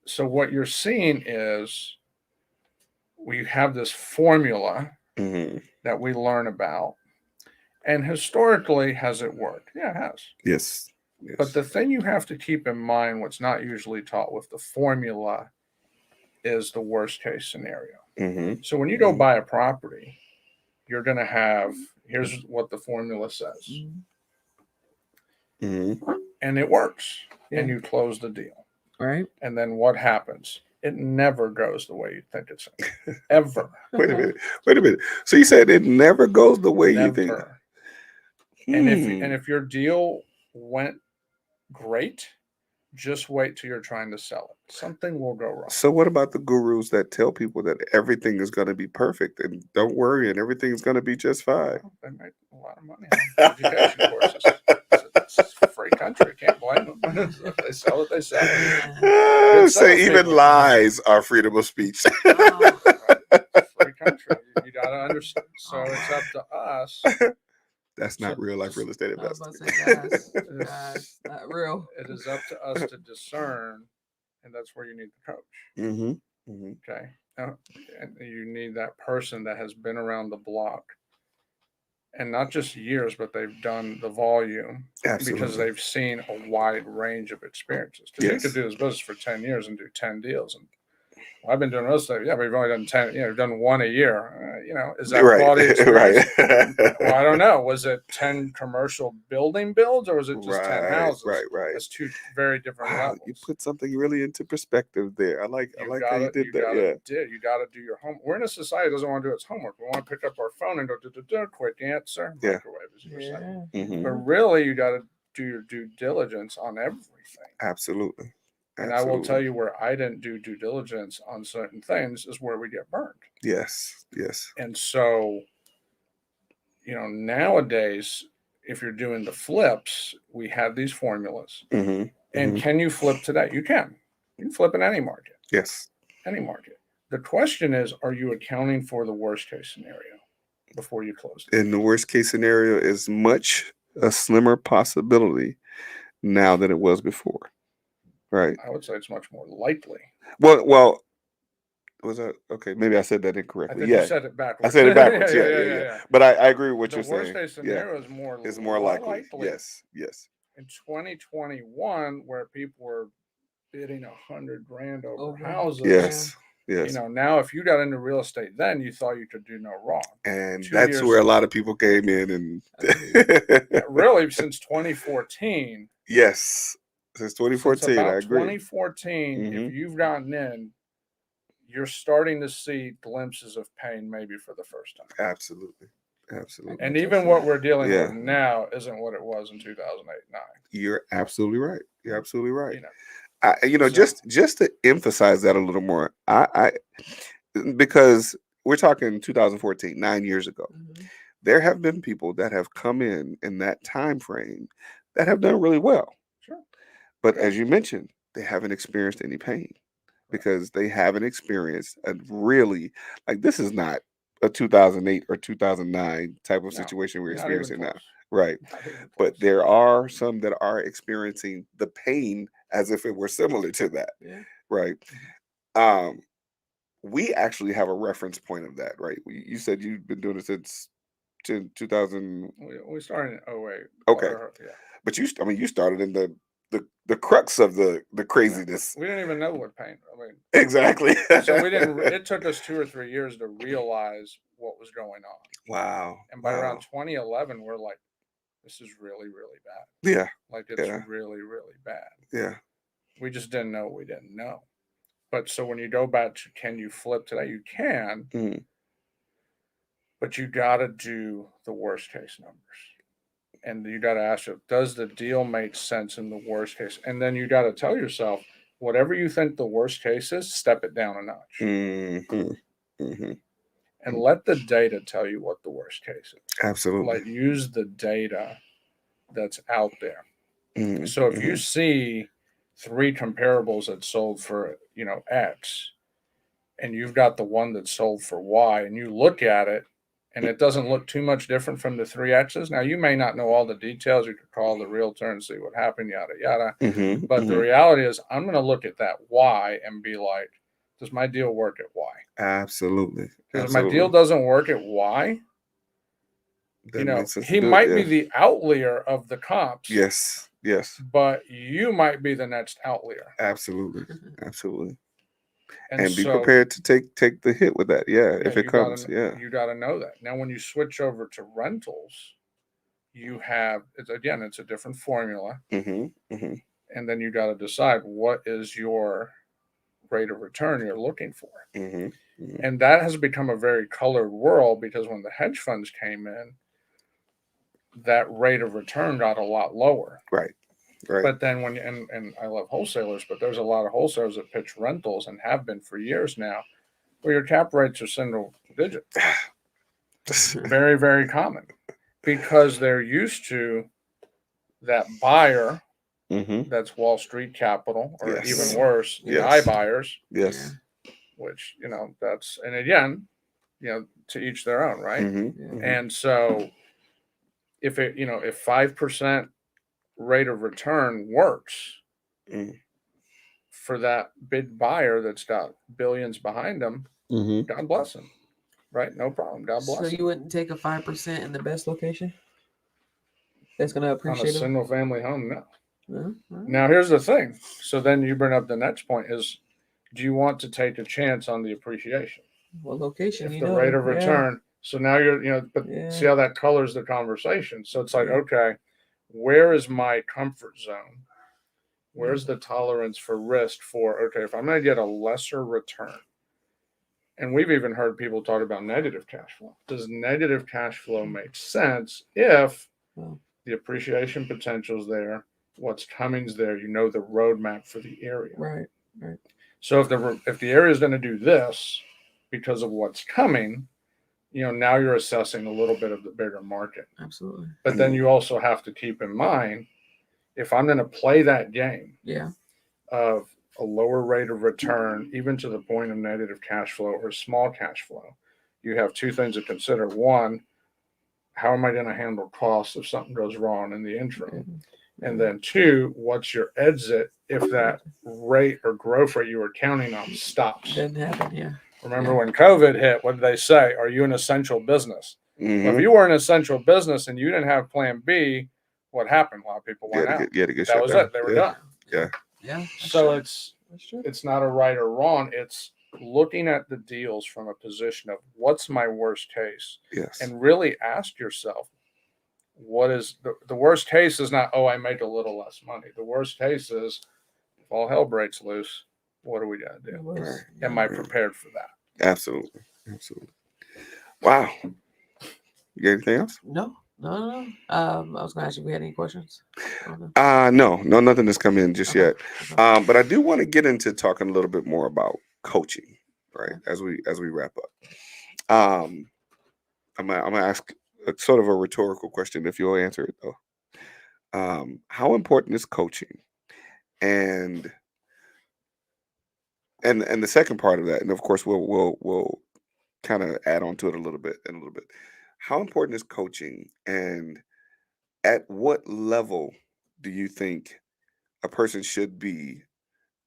[SPEAKER 3] So what you're seeing is we have this formula that we learn about. And historically, has it worked? Yeah, it has.
[SPEAKER 1] Yes.
[SPEAKER 3] But the thing you have to keep in mind, what's not usually taught with the formula, is the worst case scenario. So when you go buy a property, you're going to have, here's what the formula says. And it works. And you close the deal.
[SPEAKER 2] Right.
[SPEAKER 3] And then what happens? It never goes the way you think it's ever.
[SPEAKER 1] Wait a minute. So you said it never goes the way you think.
[SPEAKER 3] And if your deal went great, just wait till you're trying to sell it. Something will go wrong.
[SPEAKER 1] So what about the gurus that tell people that everything is going to be perfect and don't worry and everything's going to be just fine?
[SPEAKER 3] Well, they make a lot of money on education courses. It's a free country. Can't blame them. If they sell what they sell.
[SPEAKER 1] Say even lies are freedom of speech.
[SPEAKER 3] Free country. You got to understand. So it's up to us.
[SPEAKER 1] That's not real life real estate investing.
[SPEAKER 2] Guys, not real.
[SPEAKER 3] It is up to us to discern, and that's where you need the coach. Okay. And you need that person that has been around the block, and not just years, but they've done the volume.
[SPEAKER 1] Absolutely.
[SPEAKER 3] Because they've seen a wide range of experiences. Because you could do this business for 10 years and do 10 deals. And I've been doing real estate. Yeah, but you've only done 10, you've done one a year. Is that quality experience? Well, I don't know. Was it 10 commercial building builds or was it just 10 houses?
[SPEAKER 1] Right.
[SPEAKER 3] It's two very different levels.
[SPEAKER 1] You put something really into perspective there. I like how you did that.
[SPEAKER 3] You got to do your homework. We're in a society that doesn't want to do its homework. We want to pick up our phone and go, quick answer, microwave, as you were saying. But really, you got to do your due diligence on everything.
[SPEAKER 1] Absolutely.
[SPEAKER 3] And I will tell you where I didn't do due diligence on certain things is where we get burned.
[SPEAKER 1] Yes.
[SPEAKER 3] And so, nowadays, if you're doing the flips, we have these formulas. And can you flip today? You can. You can flip in any market.
[SPEAKER 1] Yes.
[SPEAKER 3] Any market. The question is, are you accounting for the worst case scenario before you close it?
[SPEAKER 1] And the worst case scenario is much a slimmer possibility now than it was before, right?
[SPEAKER 3] I would say it's much more likely.
[SPEAKER 1] Well, was that okay? Maybe I said that
[SPEAKER 3] I
[SPEAKER 1] incorrectly.
[SPEAKER 3] think you
[SPEAKER 1] Yeah,
[SPEAKER 3] said it
[SPEAKER 1] I
[SPEAKER 3] backwards.
[SPEAKER 1] said it backwards.
[SPEAKER 3] Yeah,
[SPEAKER 1] Yeah,
[SPEAKER 3] yeah,
[SPEAKER 1] yeah,
[SPEAKER 3] yeah,
[SPEAKER 1] yeah.
[SPEAKER 3] yeah.
[SPEAKER 1] But I agree with what
[SPEAKER 3] The
[SPEAKER 1] you're
[SPEAKER 3] worst
[SPEAKER 1] saying.
[SPEAKER 3] case
[SPEAKER 1] Yeah,
[SPEAKER 3] scenario is more
[SPEAKER 1] it's more likely.
[SPEAKER 3] likely.
[SPEAKER 1] Yes, yes.
[SPEAKER 3] In 2021, where people were bidding $100,000 over
[SPEAKER 2] Over.
[SPEAKER 3] houses,
[SPEAKER 1] Yes,
[SPEAKER 3] you
[SPEAKER 1] yes.
[SPEAKER 3] know, now if you got into real estate, then you thought you could do no wrong.
[SPEAKER 1] And
[SPEAKER 3] 2
[SPEAKER 1] that's
[SPEAKER 3] years,
[SPEAKER 1] where a lot of people came in and
[SPEAKER 3] really since 2014.
[SPEAKER 1] yes, since
[SPEAKER 3] Since
[SPEAKER 1] 2014, I
[SPEAKER 3] about
[SPEAKER 1] agree.
[SPEAKER 3] 2014, if
[SPEAKER 1] Mhm.
[SPEAKER 3] you've gotten in, you're starting to see glimpses of pain maybe for the first time.
[SPEAKER 1] Absolutely, absolutely.
[SPEAKER 3] And even what we're dealing
[SPEAKER 1] Yeah.
[SPEAKER 3] with now isn't what it was in 2008-9.
[SPEAKER 1] You're absolutely right. You're absolutely right.
[SPEAKER 3] You know,
[SPEAKER 1] You know,
[SPEAKER 3] So-
[SPEAKER 1] just to emphasize that a little more, I because we're talking 2014, 9 years ago.
[SPEAKER 2] Mhm.
[SPEAKER 1] There have been people that have come in that time frame that have done really well.
[SPEAKER 3] Sure.
[SPEAKER 1] But
[SPEAKER 3] Yeah.
[SPEAKER 1] as you mentioned, they haven't experienced any pain because they haven't experienced a really like this is not a 2008 or 2009 type of
[SPEAKER 3] No,
[SPEAKER 1] situation we're
[SPEAKER 3] not even
[SPEAKER 1] experiencing now,
[SPEAKER 3] close.
[SPEAKER 1] right?
[SPEAKER 3] Not even
[SPEAKER 1] But
[SPEAKER 3] close.
[SPEAKER 1] there are some that are experiencing the pain as if it were similar to that,
[SPEAKER 2] Yeah.
[SPEAKER 1] right? Um, we actually have a reference point of that, right? You said you've been doing it since 2000.
[SPEAKER 3] We started in 08.
[SPEAKER 1] Okay,
[SPEAKER 3] Yeah.
[SPEAKER 1] but I mean, you started in the crux of the craziness.
[SPEAKER 3] We didn't even know what pain. I mean,
[SPEAKER 1] Exactly.
[SPEAKER 3] so we didn't. It took us 2 or 3 years to realize what was going on.
[SPEAKER 1] Wow.
[SPEAKER 3] And by
[SPEAKER 1] wow.
[SPEAKER 3] around 2011, we're like, this is really, really bad.
[SPEAKER 1] Yeah.
[SPEAKER 3] Like it's
[SPEAKER 1] Yeah.
[SPEAKER 3] really, really bad.
[SPEAKER 1] Yeah.
[SPEAKER 3] We just didn't know what we didn't know. But so when you go back to can you flip today? You can,
[SPEAKER 1] Mhm.
[SPEAKER 3] but you got to do the worst case numbers. And you got to ask yourself, does the deal make sense in the worst case? And then you got to tell yourself, whatever you think the worst case is, step it down a notch.
[SPEAKER 1] Mhm. Mhm.
[SPEAKER 3] And let the data tell you what the worst case is.
[SPEAKER 1] Absolutely.
[SPEAKER 3] Like use the data that's out there.
[SPEAKER 1] Mhm.
[SPEAKER 3] So if you
[SPEAKER 1] Mhm.
[SPEAKER 3] see 3 comparables that sold for, you know, X, and you've got the one that sold for Y, and you look at it and it doesn't look too much different from the 3 X's. Now you may not know all the details. You could call the realtor and see what happened, yada yada.
[SPEAKER 1] Mhm.
[SPEAKER 3] But the
[SPEAKER 1] Mhm.
[SPEAKER 3] reality is I'm going to look at that Y and be like, does my deal work at Y?
[SPEAKER 1] Absolutely.
[SPEAKER 3] Because if my
[SPEAKER 1] Absolutely.
[SPEAKER 3] deal doesn't work at Y,
[SPEAKER 1] That
[SPEAKER 3] you know,
[SPEAKER 1] makes sense to
[SPEAKER 3] he
[SPEAKER 1] do it,
[SPEAKER 3] might
[SPEAKER 1] yeah.
[SPEAKER 3] be the outlier of the comps,
[SPEAKER 1] Yes. Yes.
[SPEAKER 3] but you might be the next outlier.
[SPEAKER 1] Absolutely. Absolutely.
[SPEAKER 3] And
[SPEAKER 1] And be
[SPEAKER 3] so
[SPEAKER 1] prepared to take the hit with that. Yeah. If it comes. Yeah.
[SPEAKER 3] you got to know that. Now, when you switch over to rentals, you have it's a different formula,
[SPEAKER 1] Mhm. Mhm.
[SPEAKER 3] and then you got to decide what is your rate of return you're looking for.
[SPEAKER 1] Mhm. Mhm.
[SPEAKER 3] And that has become a very colored world because when the hedge funds came in, that rate of return got a lot lower.
[SPEAKER 1] Right. Right.
[SPEAKER 3] But then and I love wholesalers, but there's a lot of wholesalers that pitch rentals and have been for years now, where your cap rates are single digit. Very, very common because they're used to that buyer
[SPEAKER 1] Mhm.
[SPEAKER 3] that's Wall Street capital, or
[SPEAKER 1] Yes.
[SPEAKER 3] even worse, the
[SPEAKER 1] Yes.
[SPEAKER 3] iBuyers,
[SPEAKER 1] Yes.
[SPEAKER 3] which, you know, that's, and again, you know, to each their own, right?
[SPEAKER 1] Mhm.
[SPEAKER 2] Yeah.
[SPEAKER 1] Mhm.
[SPEAKER 3] And so if it, you know, if 5% rate of return works
[SPEAKER 1] Mhm.
[SPEAKER 3] for that big buyer that's got billions behind them,
[SPEAKER 1] Mhm.
[SPEAKER 3] God bless them, right? No problem. God bless
[SPEAKER 2] So
[SPEAKER 3] them.
[SPEAKER 2] you wouldn't take a 5% in the best location? That's gonna
[SPEAKER 3] On a
[SPEAKER 2] appreciate it.
[SPEAKER 3] single family home, no.
[SPEAKER 2] Uh-huh.
[SPEAKER 3] Now here's the thing. So then you bring up the next point is, do you want to take a chance on the appreciation?
[SPEAKER 2] What location?
[SPEAKER 3] If
[SPEAKER 2] You
[SPEAKER 3] the
[SPEAKER 2] know,
[SPEAKER 3] rate of
[SPEAKER 2] yeah.
[SPEAKER 3] return, so now you're, you know, but
[SPEAKER 2] Yeah.
[SPEAKER 3] see how that colors the conversation. So it's like,
[SPEAKER 2] Yeah.
[SPEAKER 3] okay, where is my comfort zone? Where's the tolerance for risk for, okay, if I'm going to get a lesser return, and we've even heard people talk about negative cash flow. Does negative cash flow make sense if
[SPEAKER 2] Well,
[SPEAKER 3] the appreciation potential is there, what's coming's there, you know the roadmap for the area.
[SPEAKER 2] right. Right.
[SPEAKER 3] So if the area is going to do this because of what's coming, you know, now you're assessing a little bit of the bigger market.
[SPEAKER 2] Absolutely.
[SPEAKER 3] But then you also have to keep in mind, if I'm going to play that game
[SPEAKER 2] Yeah.
[SPEAKER 3] of a lower rate of return, even to the point of negative cash flow or small cash flow, you have 2 things to consider. One, how am I going to handle costs if something goes wrong in the interim? And then 2, what's your exit if that rate or growth rate you were counting on stops?
[SPEAKER 2] Didn't happen, yeah.
[SPEAKER 3] Remember when COVID hit, what did they say? Are you an essential business? Well, if you were an essential business and you didn't have plan B, what happened? A lot of people went out. That was it. They were done.
[SPEAKER 2] Yeah.
[SPEAKER 3] So it's not a right or wrong. It's looking at the deals from a position of what's my worst case.
[SPEAKER 1] Yes.
[SPEAKER 3] And really ask yourself, what is the worst case is not, oh, I make a little less money. The worst case is if all hell breaks loose, what are we going to do?
[SPEAKER 1] Right.
[SPEAKER 3] Am I prepared for that?
[SPEAKER 1] Absolutely. Wow. You got anything else?
[SPEAKER 2] No. I was going to ask you if we had any questions.
[SPEAKER 1] No, nothing has come in just yet.
[SPEAKER 2] Okay.
[SPEAKER 1] But I do want to get into talking a little bit more about coaching, right? As we wrap up. I'm gonna ask a sort of a rhetorical question if you'll answer it though. How important is coaching? And the second part of that, and of course we'll kind of add on to it a little bit. How important is coaching, and at what level do you think a person should be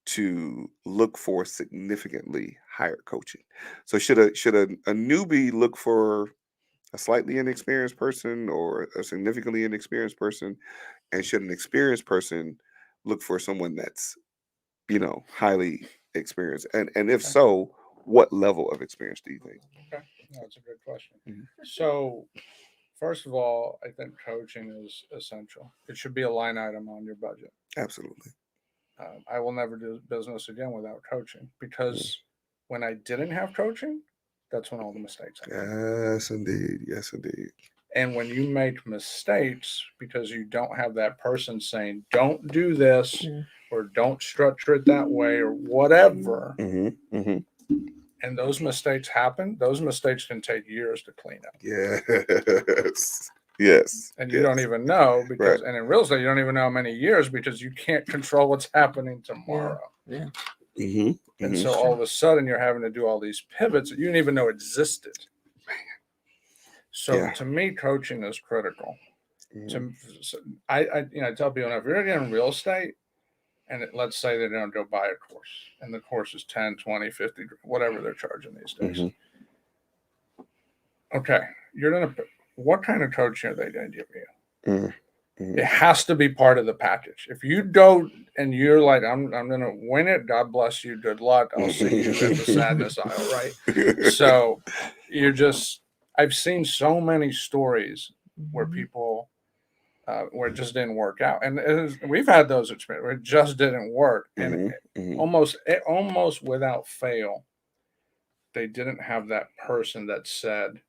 [SPEAKER 1] to look for significantly higher coaching? So should a newbie look for a slightly inexperienced person or a significantly inexperienced person, and should an experienced person look for someone that's highly experienced? And if so, what level of experience do you think?
[SPEAKER 3] Okay, that's a good question.
[SPEAKER 1] Mhm.
[SPEAKER 3] So, first of all, I think coaching is essential. It should be a line item on your budget.
[SPEAKER 1] Absolutely.
[SPEAKER 3] I will never do business again without coaching, because when I didn't have coaching, that's when all the mistakes happened.
[SPEAKER 1] Yes, indeed.
[SPEAKER 3] And when you make mistakes because you don't have that person saying, don't do this or don't structure it that way or whatever, and those mistakes happen, those mistakes can take years to clean up.
[SPEAKER 1] Yes.
[SPEAKER 3] And you don't even know because, and in real estate, you don't even know how many years because you can't control what's happening tomorrow.
[SPEAKER 2] Yeah.
[SPEAKER 3] And so all of a sudden you're having to do all these pivots that you didn't even know existed. So to me, coaching is critical. I tell people, if you're in real estate and let's say they don't go buy a course and the course is 10, 20, 50, whatever they're charging these days. Okay. What kind of coaching are they going to give you? It has to be part of the package. If you don't and you're like, I'm going to win it, God bless you, good luck, I'll see you at the sadness aisle, right? So I've seen so many stories where people, where it just didn't work out. And we've had those experiences where it just didn't work. And almost without fail, they didn't have that person that said,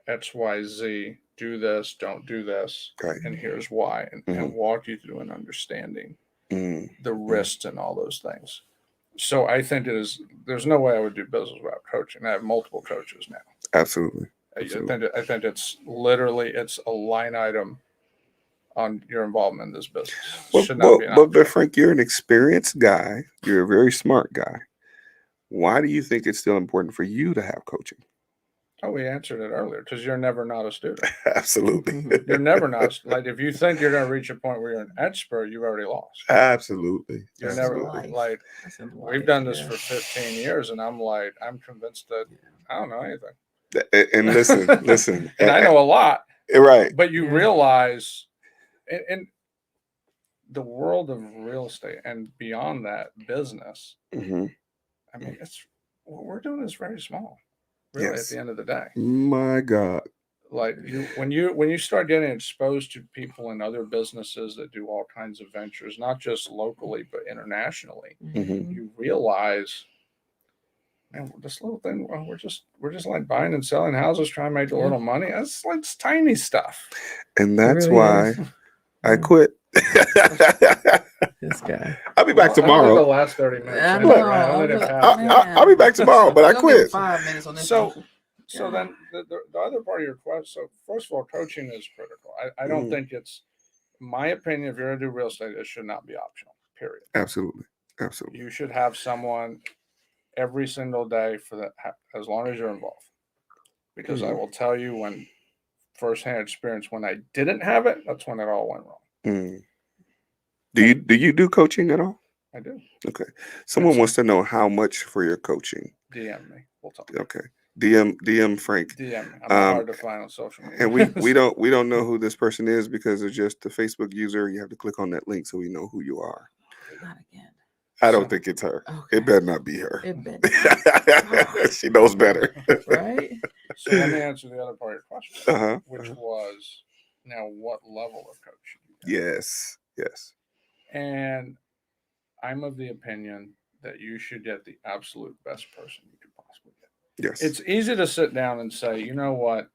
[SPEAKER 3] XYZ, do this, don't do this, and here's why, and walk you through an understanding the risks and all those things. So I think there's no way I would do business without coaching. I have multiple coaches now.
[SPEAKER 1] Absolutely.
[SPEAKER 3] I think it's a line item on your involvement in this business.
[SPEAKER 1] But Frank, you're an experienced guy. You're a very smart guy. Why do you think it's still important for you to have coaching?
[SPEAKER 3] Oh, we answered it earlier, because you're never not a student.
[SPEAKER 1] Absolutely.
[SPEAKER 3] You're never not. Like, if you think you're going to reach a point where you're an expert, you've already lost.
[SPEAKER 1] Absolutely.
[SPEAKER 3] You're never like, we've done this for 15 years, and I'm convinced that I don't know anything.
[SPEAKER 1] And listen.
[SPEAKER 3] And I know a lot.
[SPEAKER 1] Right.
[SPEAKER 3] But you realize, in the world of real estate and beyond that, business, I mean, what we're doing is very small. Really, at the end of the day.
[SPEAKER 1] My God.
[SPEAKER 3] Like when you start getting exposed to people in other businesses that do all kinds of ventures, not just locally but internationally, you realize, man, this little thing, we're just like buying and selling houses, trying to make a little money. It's tiny stuff.
[SPEAKER 1] And that's why I quit.
[SPEAKER 2] This guy.
[SPEAKER 1] I'll be back tomorrow.
[SPEAKER 3] The last 30 minutes.
[SPEAKER 1] I'll be back tomorrow, but I quit.
[SPEAKER 2] 5 minutes on this.
[SPEAKER 3] So then the other part of your question. So first of all, coaching is critical. I don't think it's, in my opinion, if you're going to do real estate, it should not be optional. Period.
[SPEAKER 1] Absolutely.
[SPEAKER 3] You should have someone every single day for that, as long as you're involved. Because I will tell you, when firsthand experience when I didn't have it, that's when it all went wrong.
[SPEAKER 1] Mm. Do you do coaching at all?
[SPEAKER 3] I do.
[SPEAKER 1] Okay. Someone wants to know how much for your coaching.
[SPEAKER 3] DM me. We'll talk.
[SPEAKER 1] Okay. DM Frank.
[SPEAKER 3] DM me. I'm not hard to find on social media.
[SPEAKER 1] And we don't know who this person is because it's just the Facebook user. You have to click on that link so we know who you are.
[SPEAKER 2] Not again.
[SPEAKER 1] I don't think it's her.
[SPEAKER 2] Okay.
[SPEAKER 1] It better not be her.
[SPEAKER 2] It better.
[SPEAKER 1] She knows better.
[SPEAKER 2] Right?
[SPEAKER 3] So let me answer the other part of your question,
[SPEAKER 1] Uh-huh.
[SPEAKER 3] which was, now what level of coach should you have?
[SPEAKER 1] Yes. Yes.
[SPEAKER 3] And I'm of the opinion that you should get the absolute best person you could possibly get.
[SPEAKER 1] Yes.
[SPEAKER 3] It's easy to sit down and say, you know what,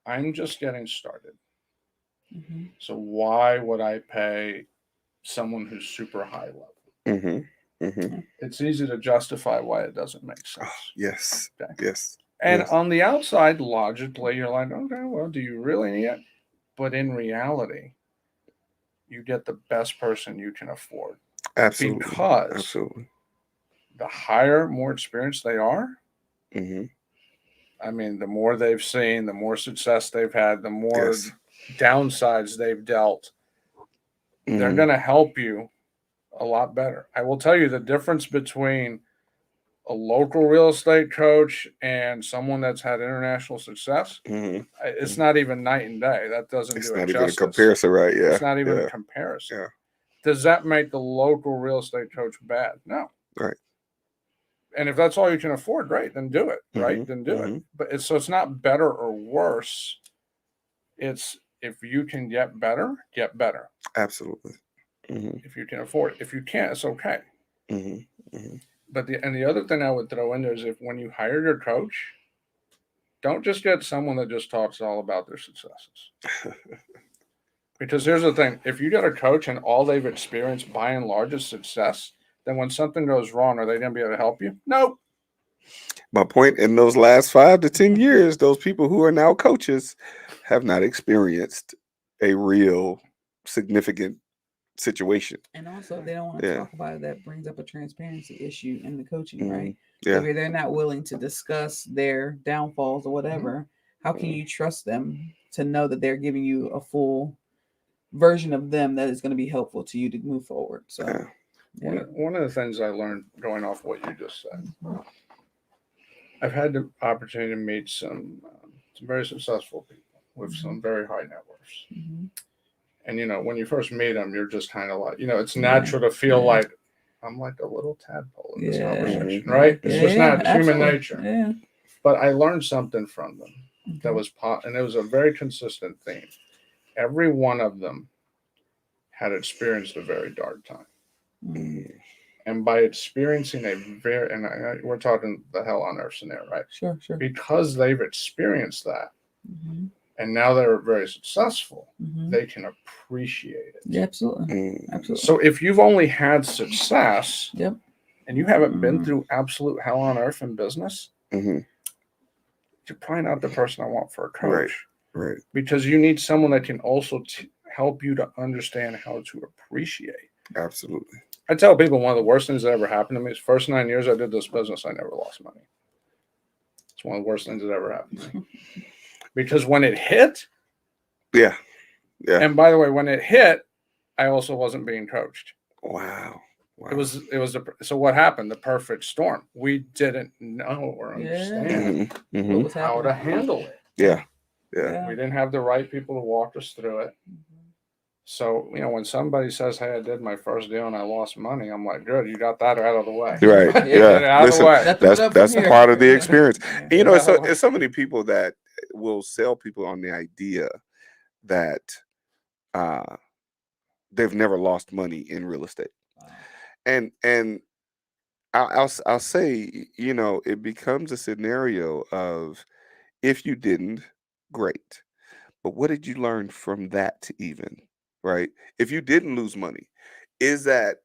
[SPEAKER 3] I'm just getting started.
[SPEAKER 2] Mm-hmm.
[SPEAKER 3] So why would I pay someone who's super high level?
[SPEAKER 1] Mm-hmm. Mm-hmm.
[SPEAKER 3] It's easy to justify why it doesn't make sense.
[SPEAKER 1] Oh, yes.
[SPEAKER 3] Okay.
[SPEAKER 1] Yes.
[SPEAKER 3] And
[SPEAKER 1] yes.
[SPEAKER 3] on the outside, logically, you're like, okay, well, do you really need it? But in reality, you get the best person you can afford.
[SPEAKER 1] Absolutely.
[SPEAKER 3] Because
[SPEAKER 1] absolutely.
[SPEAKER 3] The higher, more experienced they are,
[SPEAKER 1] Mm-hmm.
[SPEAKER 3] I mean, the more they've seen, the more success they've had, the more
[SPEAKER 1] Yes.
[SPEAKER 3] downsides they've dealt, they're
[SPEAKER 1] Mm-hmm.
[SPEAKER 3] going to help you a lot better. I will tell you the difference between a local real estate coach and someone that's had international success,
[SPEAKER 1] Mm-hmm.
[SPEAKER 3] it's not even night and day. That doesn't
[SPEAKER 1] It's
[SPEAKER 3] do it
[SPEAKER 1] not even a
[SPEAKER 3] justice.
[SPEAKER 1] comparison, right? Yeah.
[SPEAKER 3] It's not even
[SPEAKER 1] yeah.
[SPEAKER 3] a comparison.
[SPEAKER 1] Yeah.
[SPEAKER 3] Does that make the local real estate coach bad? No.
[SPEAKER 1] Right.
[SPEAKER 3] And if that's all you can afford, great, then do it. Right?
[SPEAKER 1] Mm-hmm.
[SPEAKER 3] Then do
[SPEAKER 1] Mm-hmm.
[SPEAKER 3] it. But it's not better or worse. It's if you can get better, get better.
[SPEAKER 1] Absolutely. Mm-hmm.
[SPEAKER 3] If you can afford it. If you can't, it's okay.
[SPEAKER 1] Mm-hmm. Mm-hmm.
[SPEAKER 3] But the other thing I would throw in there is if when you hire your coach, don't just get someone that just talks all about their successes. Because here's the thing, if you get a coach and all they've experienced by and large is success, then when something goes wrong, are they going to be able to help you? Nope.
[SPEAKER 1] My point, in those last 5 to 10 years, those people who are now coaches have not experienced a real significant situation.
[SPEAKER 2] And also, they don't want to talk about it. That brings up a transparency issue in the coaching,
[SPEAKER 1] Mm-hmm.
[SPEAKER 2] right?
[SPEAKER 1] Yeah.
[SPEAKER 2] So if they're not willing to discuss their downfalls or whatever, how can you trust them to know that they're giving you a full version of them that is going to be helpful to you to move forward? So,
[SPEAKER 3] One of the things I learned going off what you just said, I've had the opportunity to meet some very successful people with some very high net worths.
[SPEAKER 2] Mm-hmm.
[SPEAKER 3] And, when you first meet them, you're just kind of like, it's natural to feel like I'm like a little tadpole in this conversation, right? It's just not human nature.
[SPEAKER 2] Yeah.
[SPEAKER 3] But I learned something from them that was, and it was a very consistent theme. Every one of them had experienced a very dark time.
[SPEAKER 2] Mm-hmm.
[SPEAKER 3] And by experiencing we're talking the hell on earth scenario, right?
[SPEAKER 2] Sure.
[SPEAKER 3] Because they've experienced that, and now they're very successful, they can appreciate it.
[SPEAKER 2] Yeah, absolutely.
[SPEAKER 3] So if you've only had success, and you haven't been through absolute hell on earth in business, you're probably not the person I want for a coach.
[SPEAKER 1] Right.
[SPEAKER 3] Because you need someone that can also help you to understand how to appreciate.
[SPEAKER 1] Absolutely.
[SPEAKER 3] I tell people one of the worst things that ever happened to me is first 9 years I did this business, I never lost money. It's one of the worst things that ever happened to me. Because when it hit,
[SPEAKER 1] yeah.
[SPEAKER 3] And by the way, when it hit, I also wasn't being coached.
[SPEAKER 1] Wow.
[SPEAKER 3] It was so what happened? The perfect storm. We didn't know or understand how to handle it.
[SPEAKER 1] Yeah.
[SPEAKER 3] We didn't have the right people to walk us through it. So, when somebody says, hey, I did my first deal and I lost money, I'm like, good, you got that out of the way.
[SPEAKER 1] Right. Yeah. Listen, that's part of the experience. And, it's so many people that will sell people on the idea that they've never lost money in real estate. And I'll say, it becomes a scenario of if you didn't, great. But what did you learn from that even? Right? If you didn't lose money, is that,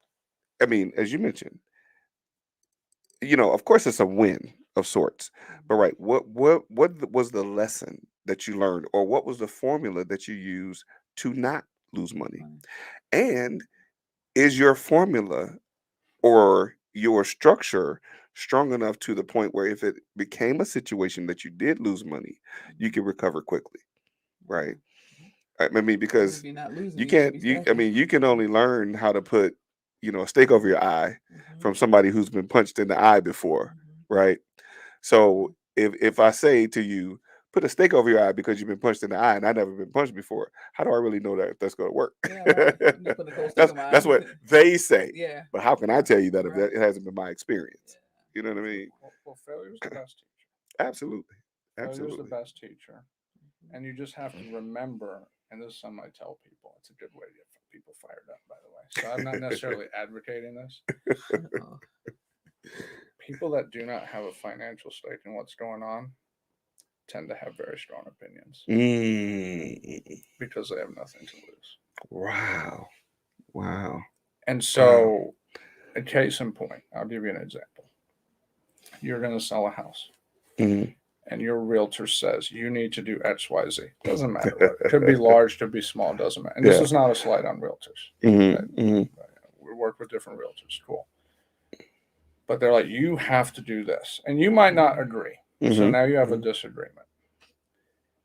[SPEAKER 1] as you mentioned, of course it's a win of sorts, but right, what was the lesson that you learned, or what was the formula that you used to not lose money? And is your formula or your structure strong enough to the point where if it became a situation that you did lose money, you could recover quickly? right? I mean,
[SPEAKER 2] If
[SPEAKER 1] because
[SPEAKER 2] you're not losing,
[SPEAKER 1] you
[SPEAKER 2] you should
[SPEAKER 1] can't,
[SPEAKER 2] be
[SPEAKER 1] you, I
[SPEAKER 2] stacking.
[SPEAKER 1] mean, you can only learn how to put, a stake over your eye
[SPEAKER 2] Mhm.
[SPEAKER 1] from somebody who's been punched in the eye before,
[SPEAKER 2] Mhm.
[SPEAKER 1] right? So if I say to you, put a stake over your eye because you've been punched in the eye and I've never been punched before, how do I really know that that's going to work?
[SPEAKER 2] Yeah, right. I'm just putting a cold stick in my
[SPEAKER 1] That's
[SPEAKER 2] eye.
[SPEAKER 1] what they say.
[SPEAKER 2] Yeah.
[SPEAKER 1] But how can I tell you that if
[SPEAKER 2] Right.
[SPEAKER 1] that it hasn't been my experience?
[SPEAKER 2] Yeah.
[SPEAKER 1] You know what I mean?
[SPEAKER 3] Well, failure's the best teacher.
[SPEAKER 1] Absolutely.
[SPEAKER 3] Failure's the
[SPEAKER 1] Absolutely.
[SPEAKER 3] best teacher. And you just have to remember, and this is something I tell people, it's a good way to get people fired up, by the way. So I'm not necessarily advocating this.
[SPEAKER 2] Oh.
[SPEAKER 3] People that do not have a financial stake in what's going on tend to have very strong opinions because they have nothing to lose.
[SPEAKER 1] Wow. Wow.
[SPEAKER 3] And so, a case in point, I'll give you an example. You're going to sell a house.
[SPEAKER 1] Mhm.
[SPEAKER 3] And your realtor says you need to do X, Y, Z. Doesn't matter what. It could be large, could be small, doesn't matter. And this is not a slight on realtors. We work with different realtors. Cool. But they're like, you have to do this. And you might not agree. So now you have a disagreement.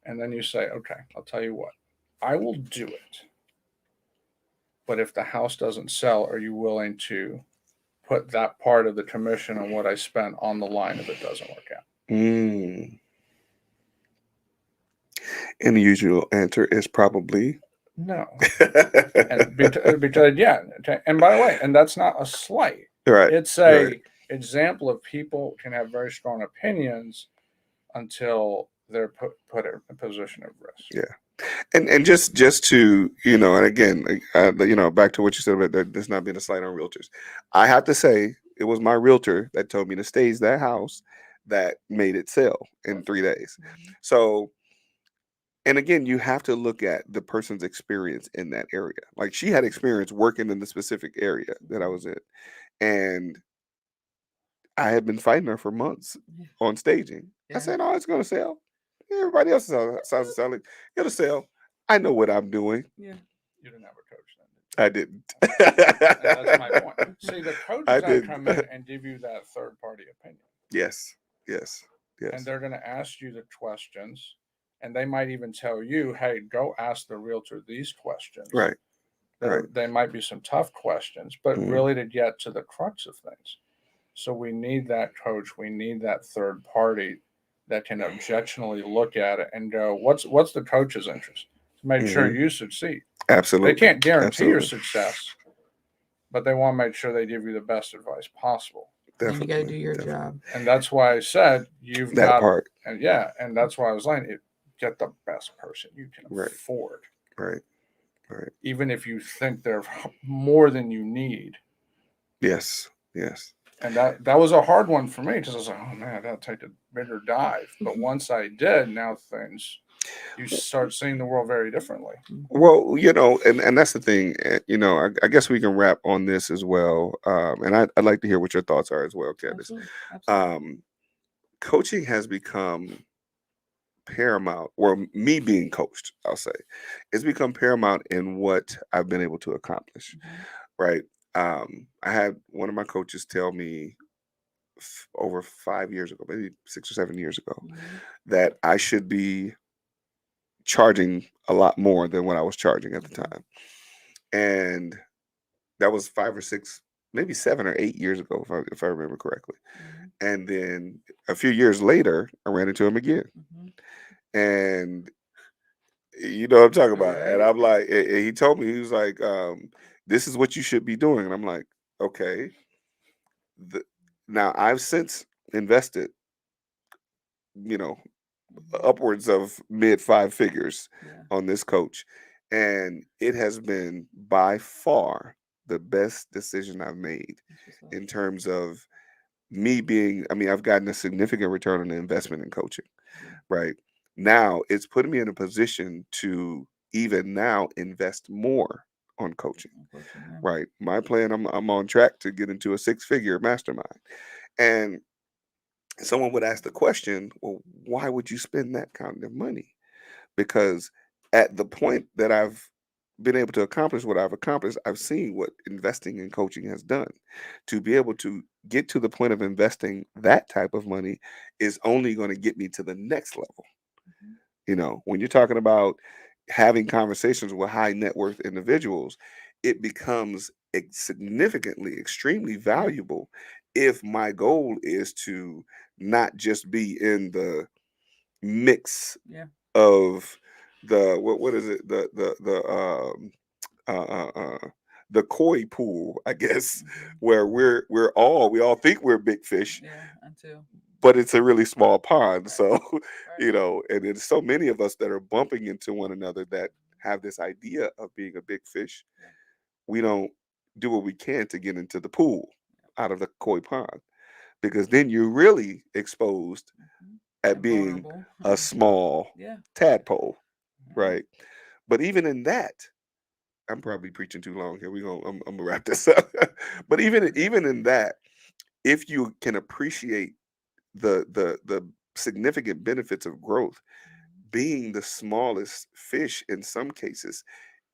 [SPEAKER 3] And then you say, okay, I'll tell you what. I will do it. But if the house doesn't sell, are you willing to put that part of the commission on what I spent on the line if it doesn't work out?
[SPEAKER 1] And the usual answer is probably
[SPEAKER 3] no. And because yeah, and by the way, and that's not a slight.
[SPEAKER 1] Right.
[SPEAKER 3] It's a example of people can have very strong opinions until they're put in a position of risk.
[SPEAKER 1] Yeah. And just to, and again, back to what you said about this not being a slight on realtors. I have to say it was my realtor that told me to stage that house that made it sell in 3 days. So, and again, you have to look at the person's experience in that area. Like she had experience working in the specific area that I was in. And I had been fighting her for months on staging. I said, "Oh, it's going to sell. Everybody else is selling. It'll sell. I know what I'm doing."
[SPEAKER 2] Yeah.
[SPEAKER 3] You didn't have a coach then.
[SPEAKER 1] I didn't.
[SPEAKER 3] And that's my point. See, the coach is going to come in and give you that third party opinion.
[SPEAKER 1] Yes.
[SPEAKER 3] And they're going to ask you the questions. And they might even tell you, hey, go ask the realtor these questions.
[SPEAKER 1] Right.
[SPEAKER 3] They might be some tough questions, but really to get to the crux of things. So we need that coach. We need that third party that can objectionally look at it and go, what's the coach's interest? To make sure you succeed.
[SPEAKER 1] Absolutely.
[SPEAKER 3] They can't guarantee your success, but they want to make sure they give you the best advice possible.
[SPEAKER 2] Definitely. And you got to do your job.
[SPEAKER 3] And that's why I said you've
[SPEAKER 1] that
[SPEAKER 3] got
[SPEAKER 1] part.
[SPEAKER 3] And and that's why I was like, get the best person you can afford.
[SPEAKER 1] Right.
[SPEAKER 3] Even if you think they're more than you need.
[SPEAKER 1] Yes.
[SPEAKER 3] And that was a hard one for me because I was like, oh man, I got to take a bigger dive. But once I did, now you start seeing the world very differently.
[SPEAKER 1] Well, and that's the thing, I guess we can wrap on this as well. And I'd like to hear what your thoughts are as well, Candace.
[SPEAKER 2] Absolutely.
[SPEAKER 1] Coaching has become paramount, or me being coached, I'll say, it's become paramount in what I've been able to accomplish. Right. I had one of my coaches tell me over 5 years ago, maybe 6 or 7 years ago, that I should be charging a lot more than what I was charging at the time. And that was 5 or 6, maybe 7 or 8 years ago, if I remember correctly. And then a few years later, I ran into him again. And you know what I'm talking about. And I'm like, he told me, he was like, this is what you should be doing. And I'm like, okay. Now I've since invested, upwards of mid 5 figures on this coach. And it has been by far the best decision I've made in terms of me I've gotten a significant return on the investment in coaching, right? Now it's putting me in a position to even now invest more on coaching, right? My plan, I'm on track to get into a 6-figure mastermind. And someone would ask the question, well, why would you spend that kind of money? Because at the point that I've been able to accomplish what I've accomplished, I've seen what investing in coaching has done. To be able to get to the point of investing that type of money is only going to get me to the next level. When you're talking about having conversations with high net worth individuals, it becomes significantly, extremely valuable if my goal is to not just be in the mix
[SPEAKER 2] Yeah.
[SPEAKER 1] of what is it, uh, uh, uh, the koi pool, I guess, where we all think we're big fish,
[SPEAKER 2] Yeah, until.
[SPEAKER 1] but it's a really small pond.
[SPEAKER 2] Right.
[SPEAKER 1] So,
[SPEAKER 2] Right.
[SPEAKER 1] and there's so many of us that are bumping into one another that have this idea of being a big fish.
[SPEAKER 2] Yeah.
[SPEAKER 1] We don't do what we can to get into the pool out of the koi pond, because then you're really exposed at
[SPEAKER 2] And
[SPEAKER 1] being
[SPEAKER 2] vulnerable.
[SPEAKER 1] a small
[SPEAKER 2] Yeah.
[SPEAKER 1] tadpole,
[SPEAKER 2] Yeah.
[SPEAKER 1] right? But even in that, I'm probably preaching too long here. I'm gonna wrap this up. But even in that, if you can appreciate the significant benefits of growth, being the smallest fish in some cases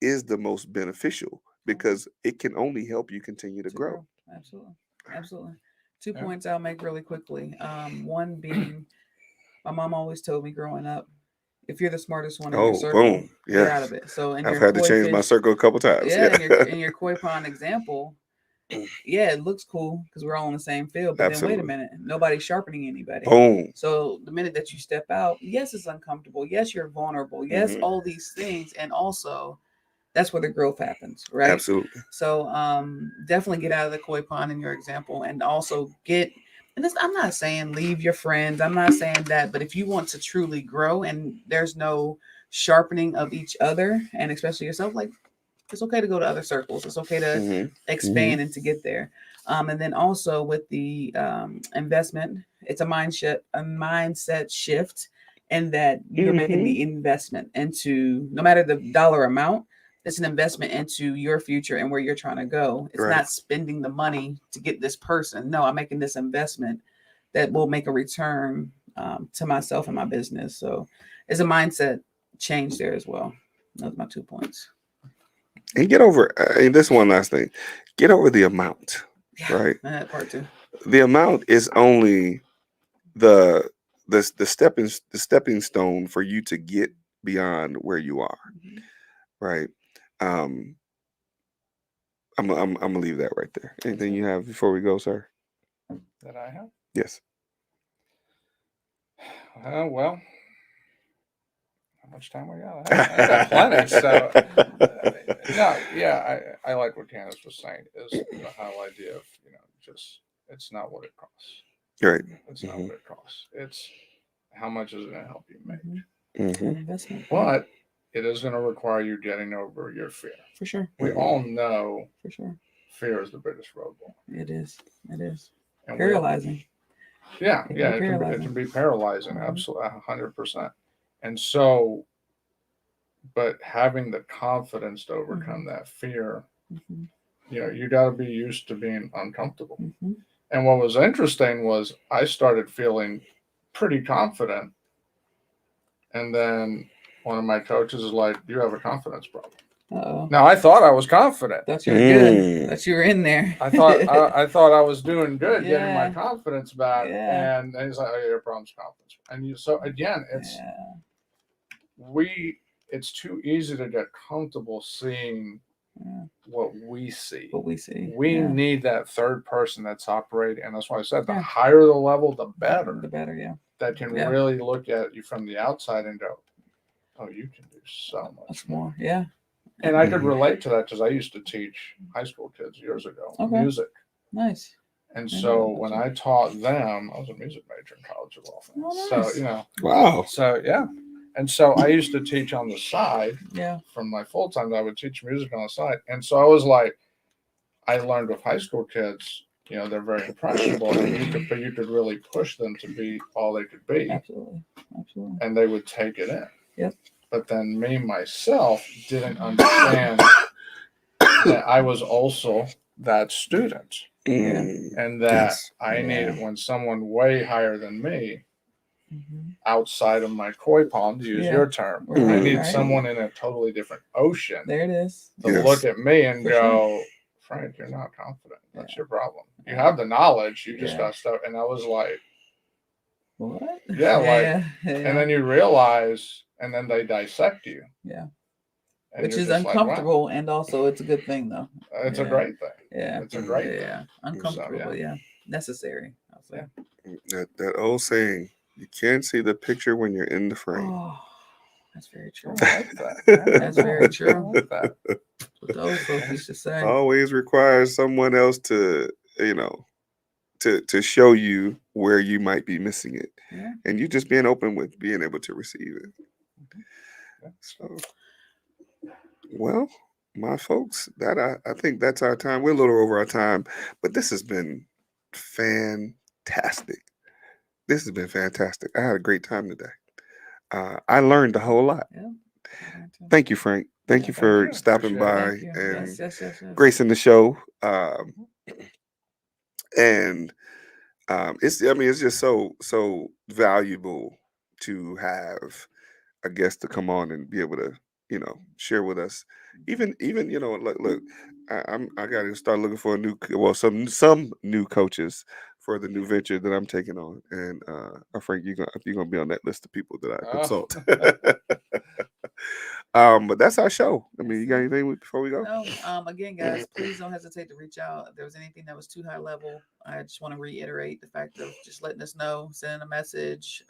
[SPEAKER 1] is the most beneficial, because it can only help you continue to grow.
[SPEAKER 2] Absolutely. Absolutely. Two
[SPEAKER 3] Yeah.
[SPEAKER 2] points I'll make really quickly. One being, my mom always told me growing up, if you're the smartest one in your
[SPEAKER 1] Oh,
[SPEAKER 2] circle,
[SPEAKER 1] boom.
[SPEAKER 2] you're
[SPEAKER 1] Yeah.
[SPEAKER 2] out of it. So in
[SPEAKER 1] I've
[SPEAKER 2] your
[SPEAKER 1] had to
[SPEAKER 2] koi
[SPEAKER 1] change my
[SPEAKER 2] fish,
[SPEAKER 1] circle a couple times.
[SPEAKER 2] yeah,
[SPEAKER 1] Yeah.
[SPEAKER 2] in your koi pond example, yeah, it looks cool because we're all in the same field. But then wait a
[SPEAKER 1] Absolutely.
[SPEAKER 2] minute, nobody's sharpening anybody.
[SPEAKER 1] Boom.
[SPEAKER 2] So the minute that you step out, yes, it's uncomfortable. Yes, you're vulnerable. Yes,
[SPEAKER 1] Mhm.
[SPEAKER 2] all these things, and also that's where the growth happens, right?
[SPEAKER 1] Absolutely.
[SPEAKER 2] So definitely get out of the koi pond in your example, and also get. And this, I'm not saying leave your friends. I'm not saying that, but if you want to truly grow, and there's no sharpening of each other, and especially yourself, like, it's okay to go to other circles. It's okay to
[SPEAKER 1] Hmm.
[SPEAKER 2] expand and to get there. And then also with the investment, it's a mindset shift, and that you're making
[SPEAKER 1] Hmm.
[SPEAKER 2] the investment into, no matter the dollar amount, it's an investment into your future and where you're trying to go. It's
[SPEAKER 1] Right.
[SPEAKER 2] not spending the money to get this person. No, I'm making this investment that will make a return to myself and my business. So it's a mindset change there as well. Those are my 2 points.
[SPEAKER 1] And get over, and this one last thing, get over the amount,
[SPEAKER 2] Yeah,
[SPEAKER 1] right?
[SPEAKER 2] that part too.
[SPEAKER 1] The amount is only the the stepping stone for you to get beyond where you are,
[SPEAKER 2] Mhm.
[SPEAKER 1] right? Um, I'm gonna leave that right there. Anything you have before we go, sir?
[SPEAKER 3] That I have.
[SPEAKER 1] Yes.
[SPEAKER 3] Well, how much time we got? I got plenty. So, no, yeah, I like what Candace was saying. Is the whole idea of just it's not what it costs.
[SPEAKER 1] Right.
[SPEAKER 3] It's not what it costs. It's how much is it going to help you make.
[SPEAKER 1] Mm-hmm.
[SPEAKER 2] An investment.
[SPEAKER 3] But it is going to require you getting over your fear.
[SPEAKER 2] For sure.
[SPEAKER 3] We all know
[SPEAKER 2] For sure.
[SPEAKER 3] fear is the biggest roadblock.
[SPEAKER 2] It is. It is.
[SPEAKER 3] And
[SPEAKER 2] Paralyzing.
[SPEAKER 3] Yeah,
[SPEAKER 2] It
[SPEAKER 3] yeah,
[SPEAKER 2] can be
[SPEAKER 3] it can be paralyzing,
[SPEAKER 2] Mhm.
[SPEAKER 3] absolutely, 100%. And so, but having the confidence to overcome that fear,
[SPEAKER 2] Mhm.
[SPEAKER 3] you got to be used to being uncomfortable.
[SPEAKER 2] Mhm.
[SPEAKER 3] And what was interesting was I started feeling pretty confident, and then one of my coaches is like, "You have a confidence problem."
[SPEAKER 2] Uh-oh.
[SPEAKER 3] Now I thought I was confident.
[SPEAKER 2] Thought you were good. Thought you were in there.
[SPEAKER 3] I thought I was doing good, getting my
[SPEAKER 2] Yeah.
[SPEAKER 3] confidence back,
[SPEAKER 2] Yeah.
[SPEAKER 3] and he's like, "Oh, yeah, your problem's confidence." And so again, it's too easy to get comfortable seeing what we see.
[SPEAKER 2] What we see.
[SPEAKER 3] We
[SPEAKER 2] Yeah.
[SPEAKER 3] need that third person that's operating, and that's why I said the
[SPEAKER 2] Yeah.
[SPEAKER 3] higher the level, the better.
[SPEAKER 2] The better, yeah.
[SPEAKER 3] That can
[SPEAKER 2] Yeah.
[SPEAKER 3] really look at you from the outside and go, "Oh, you can do so much more."
[SPEAKER 2] Yeah.
[SPEAKER 3] And I could relate to that because I used to teach high school kids years ago music.
[SPEAKER 2] Nice.
[SPEAKER 3] And so when I taught them, I was a music major in college of all things.
[SPEAKER 2] Oh, nice.
[SPEAKER 3] So,
[SPEAKER 1] Wow.
[SPEAKER 3] So, yeah. And so I used to teach on the side.
[SPEAKER 2] Yeah.
[SPEAKER 3] From my full time, I would teach music on the side. And so I was like, I learned with high school kids, they're very impressionable, but you could really push them to be all they could be.
[SPEAKER 2] Absolutely. Absolutely.
[SPEAKER 3] And they would take it in.
[SPEAKER 2] Yep.
[SPEAKER 3] But then me, myself, didn't understand that I was also that student. And that I needed, when someone way higher than me, outside of my koi pond, to use your term, I need someone in a totally different ocean.
[SPEAKER 2] There it is.
[SPEAKER 3] To look at me and go, Frank, you're not confident. That's your problem. You have the knowledge. You just got stuff. And I was like,
[SPEAKER 2] what?
[SPEAKER 3] yeah, and then you realize and then they dissect you.
[SPEAKER 2] Yeah.
[SPEAKER 3] And
[SPEAKER 2] Which
[SPEAKER 3] you're
[SPEAKER 2] is
[SPEAKER 3] just like, wow.
[SPEAKER 2] uncomfortable, and also it's a good thing though.
[SPEAKER 3] It's a
[SPEAKER 2] Yeah.
[SPEAKER 3] great thing.
[SPEAKER 2] Yeah.
[SPEAKER 3] It's a great thing.
[SPEAKER 2] Yeah. Uncomfortable,
[SPEAKER 3] So,
[SPEAKER 2] but yeah, necessary. I'll say.
[SPEAKER 1] That old saying, you can't see the picture when you're in the frame.
[SPEAKER 2] Oh, that's very true.
[SPEAKER 3] I like that. Yeah,
[SPEAKER 2] That's very true.
[SPEAKER 3] I like that.
[SPEAKER 2] That's what the old folks used to say.
[SPEAKER 1] Always requires someone else to, to show you where you might be missing it.
[SPEAKER 2] Yeah.
[SPEAKER 1] And you just being open with being able to receive it. So, well, my folks, that I think that's our time. We're a little over our time, but this has been fantastic. This has been fantastic. I had a great time today. I learned a whole lot.
[SPEAKER 2] Yeah.
[SPEAKER 1] Thank you, Frank. Thank you for stopping by
[SPEAKER 2] Thank you.
[SPEAKER 1] and
[SPEAKER 2] Yes.
[SPEAKER 1] gracing the show. And it's just so valuable to have a guest to come on and be able to, share with us. Even look, I got to start looking for some new coaches for the new venture that I'm taking on. And Frank, you're gonna be on that list of people that I consult. But that's our show. I mean, you got anything before we go?
[SPEAKER 2] No. Again, guys, please don't hesitate to reach out. If there was anything that was too high level, I just want to reiterate the fact of just letting us know, sending a message,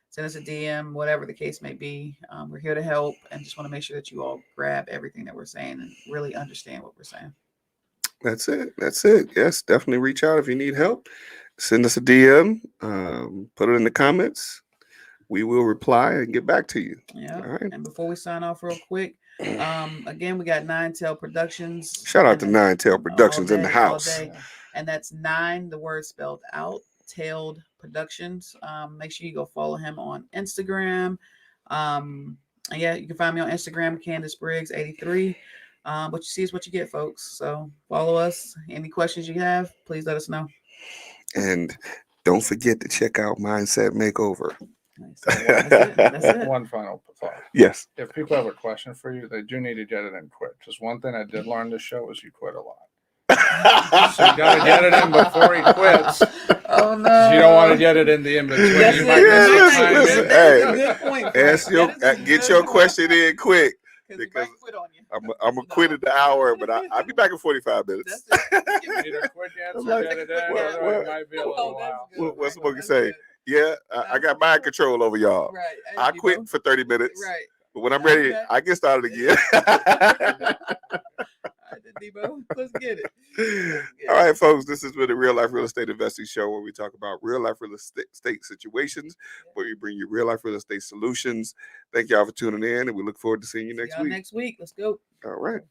[SPEAKER 2] send us a DM, whatever the case may be. We're here to help, and just want to make sure that you all grab everything that we're saying and really understand what we're saying.
[SPEAKER 1] That's it. Yes, definitely reach out if you need help. Send us a DM. Put it in the comments. We will reply and get back to you.
[SPEAKER 2] Yeah.
[SPEAKER 1] All right.
[SPEAKER 2] And before we sign off real quick, again, we got Nine Tail Productions.
[SPEAKER 1] Shout out to Nine Tail Productions in the house.
[SPEAKER 2] And that's 9, the word spelled out, Tailed Productions. Make sure you go follow him on Instagram. And yeah, you can find me on Instagram, Candace Briggs 83. What you see is what you get, folks. So follow us. Any questions you have, please let us know.
[SPEAKER 1] And don't forget to check out Mindset Makeover.
[SPEAKER 2] That's it.
[SPEAKER 3] One final thought.
[SPEAKER 1] Yes.
[SPEAKER 3] If people have a question for you, they do need to get it in quick. Just one thing I did learn this show is you quit a lot. So you got to get it in before he quits.
[SPEAKER 2] Oh no!
[SPEAKER 3] You don't want to get it in the in between.
[SPEAKER 2] That's
[SPEAKER 3] You
[SPEAKER 2] it.
[SPEAKER 3] might miss the time.
[SPEAKER 1] Listen,
[SPEAKER 2] Good point, Frank.
[SPEAKER 1] Get your question in quick.
[SPEAKER 2] Because quit on you.
[SPEAKER 1] I'm gonna quit in the hour, but I'll be back in 45 minutes.
[SPEAKER 2] That's it.
[SPEAKER 3] You need a quick answer,
[SPEAKER 1] Like,
[SPEAKER 3] get it in,
[SPEAKER 1] what-
[SPEAKER 3] or it might be a little while.
[SPEAKER 1] What's the book say? Yeah, I got mind control over y'all.
[SPEAKER 2] Right.
[SPEAKER 1] I quit for 30 minutes.
[SPEAKER 2] Right.
[SPEAKER 1] But when I'm ready, I get started again.
[SPEAKER 2] Debo. Let's get it.
[SPEAKER 1] All right, folks, this has been the Real Life Real Estate Investing Show, where we talk about real life real estate situations, where we bring you real life real estate solutions. Thank y'all for tuning in, and we look forward to seeing you next week.
[SPEAKER 2] Next week. Let's go.
[SPEAKER 1] All right.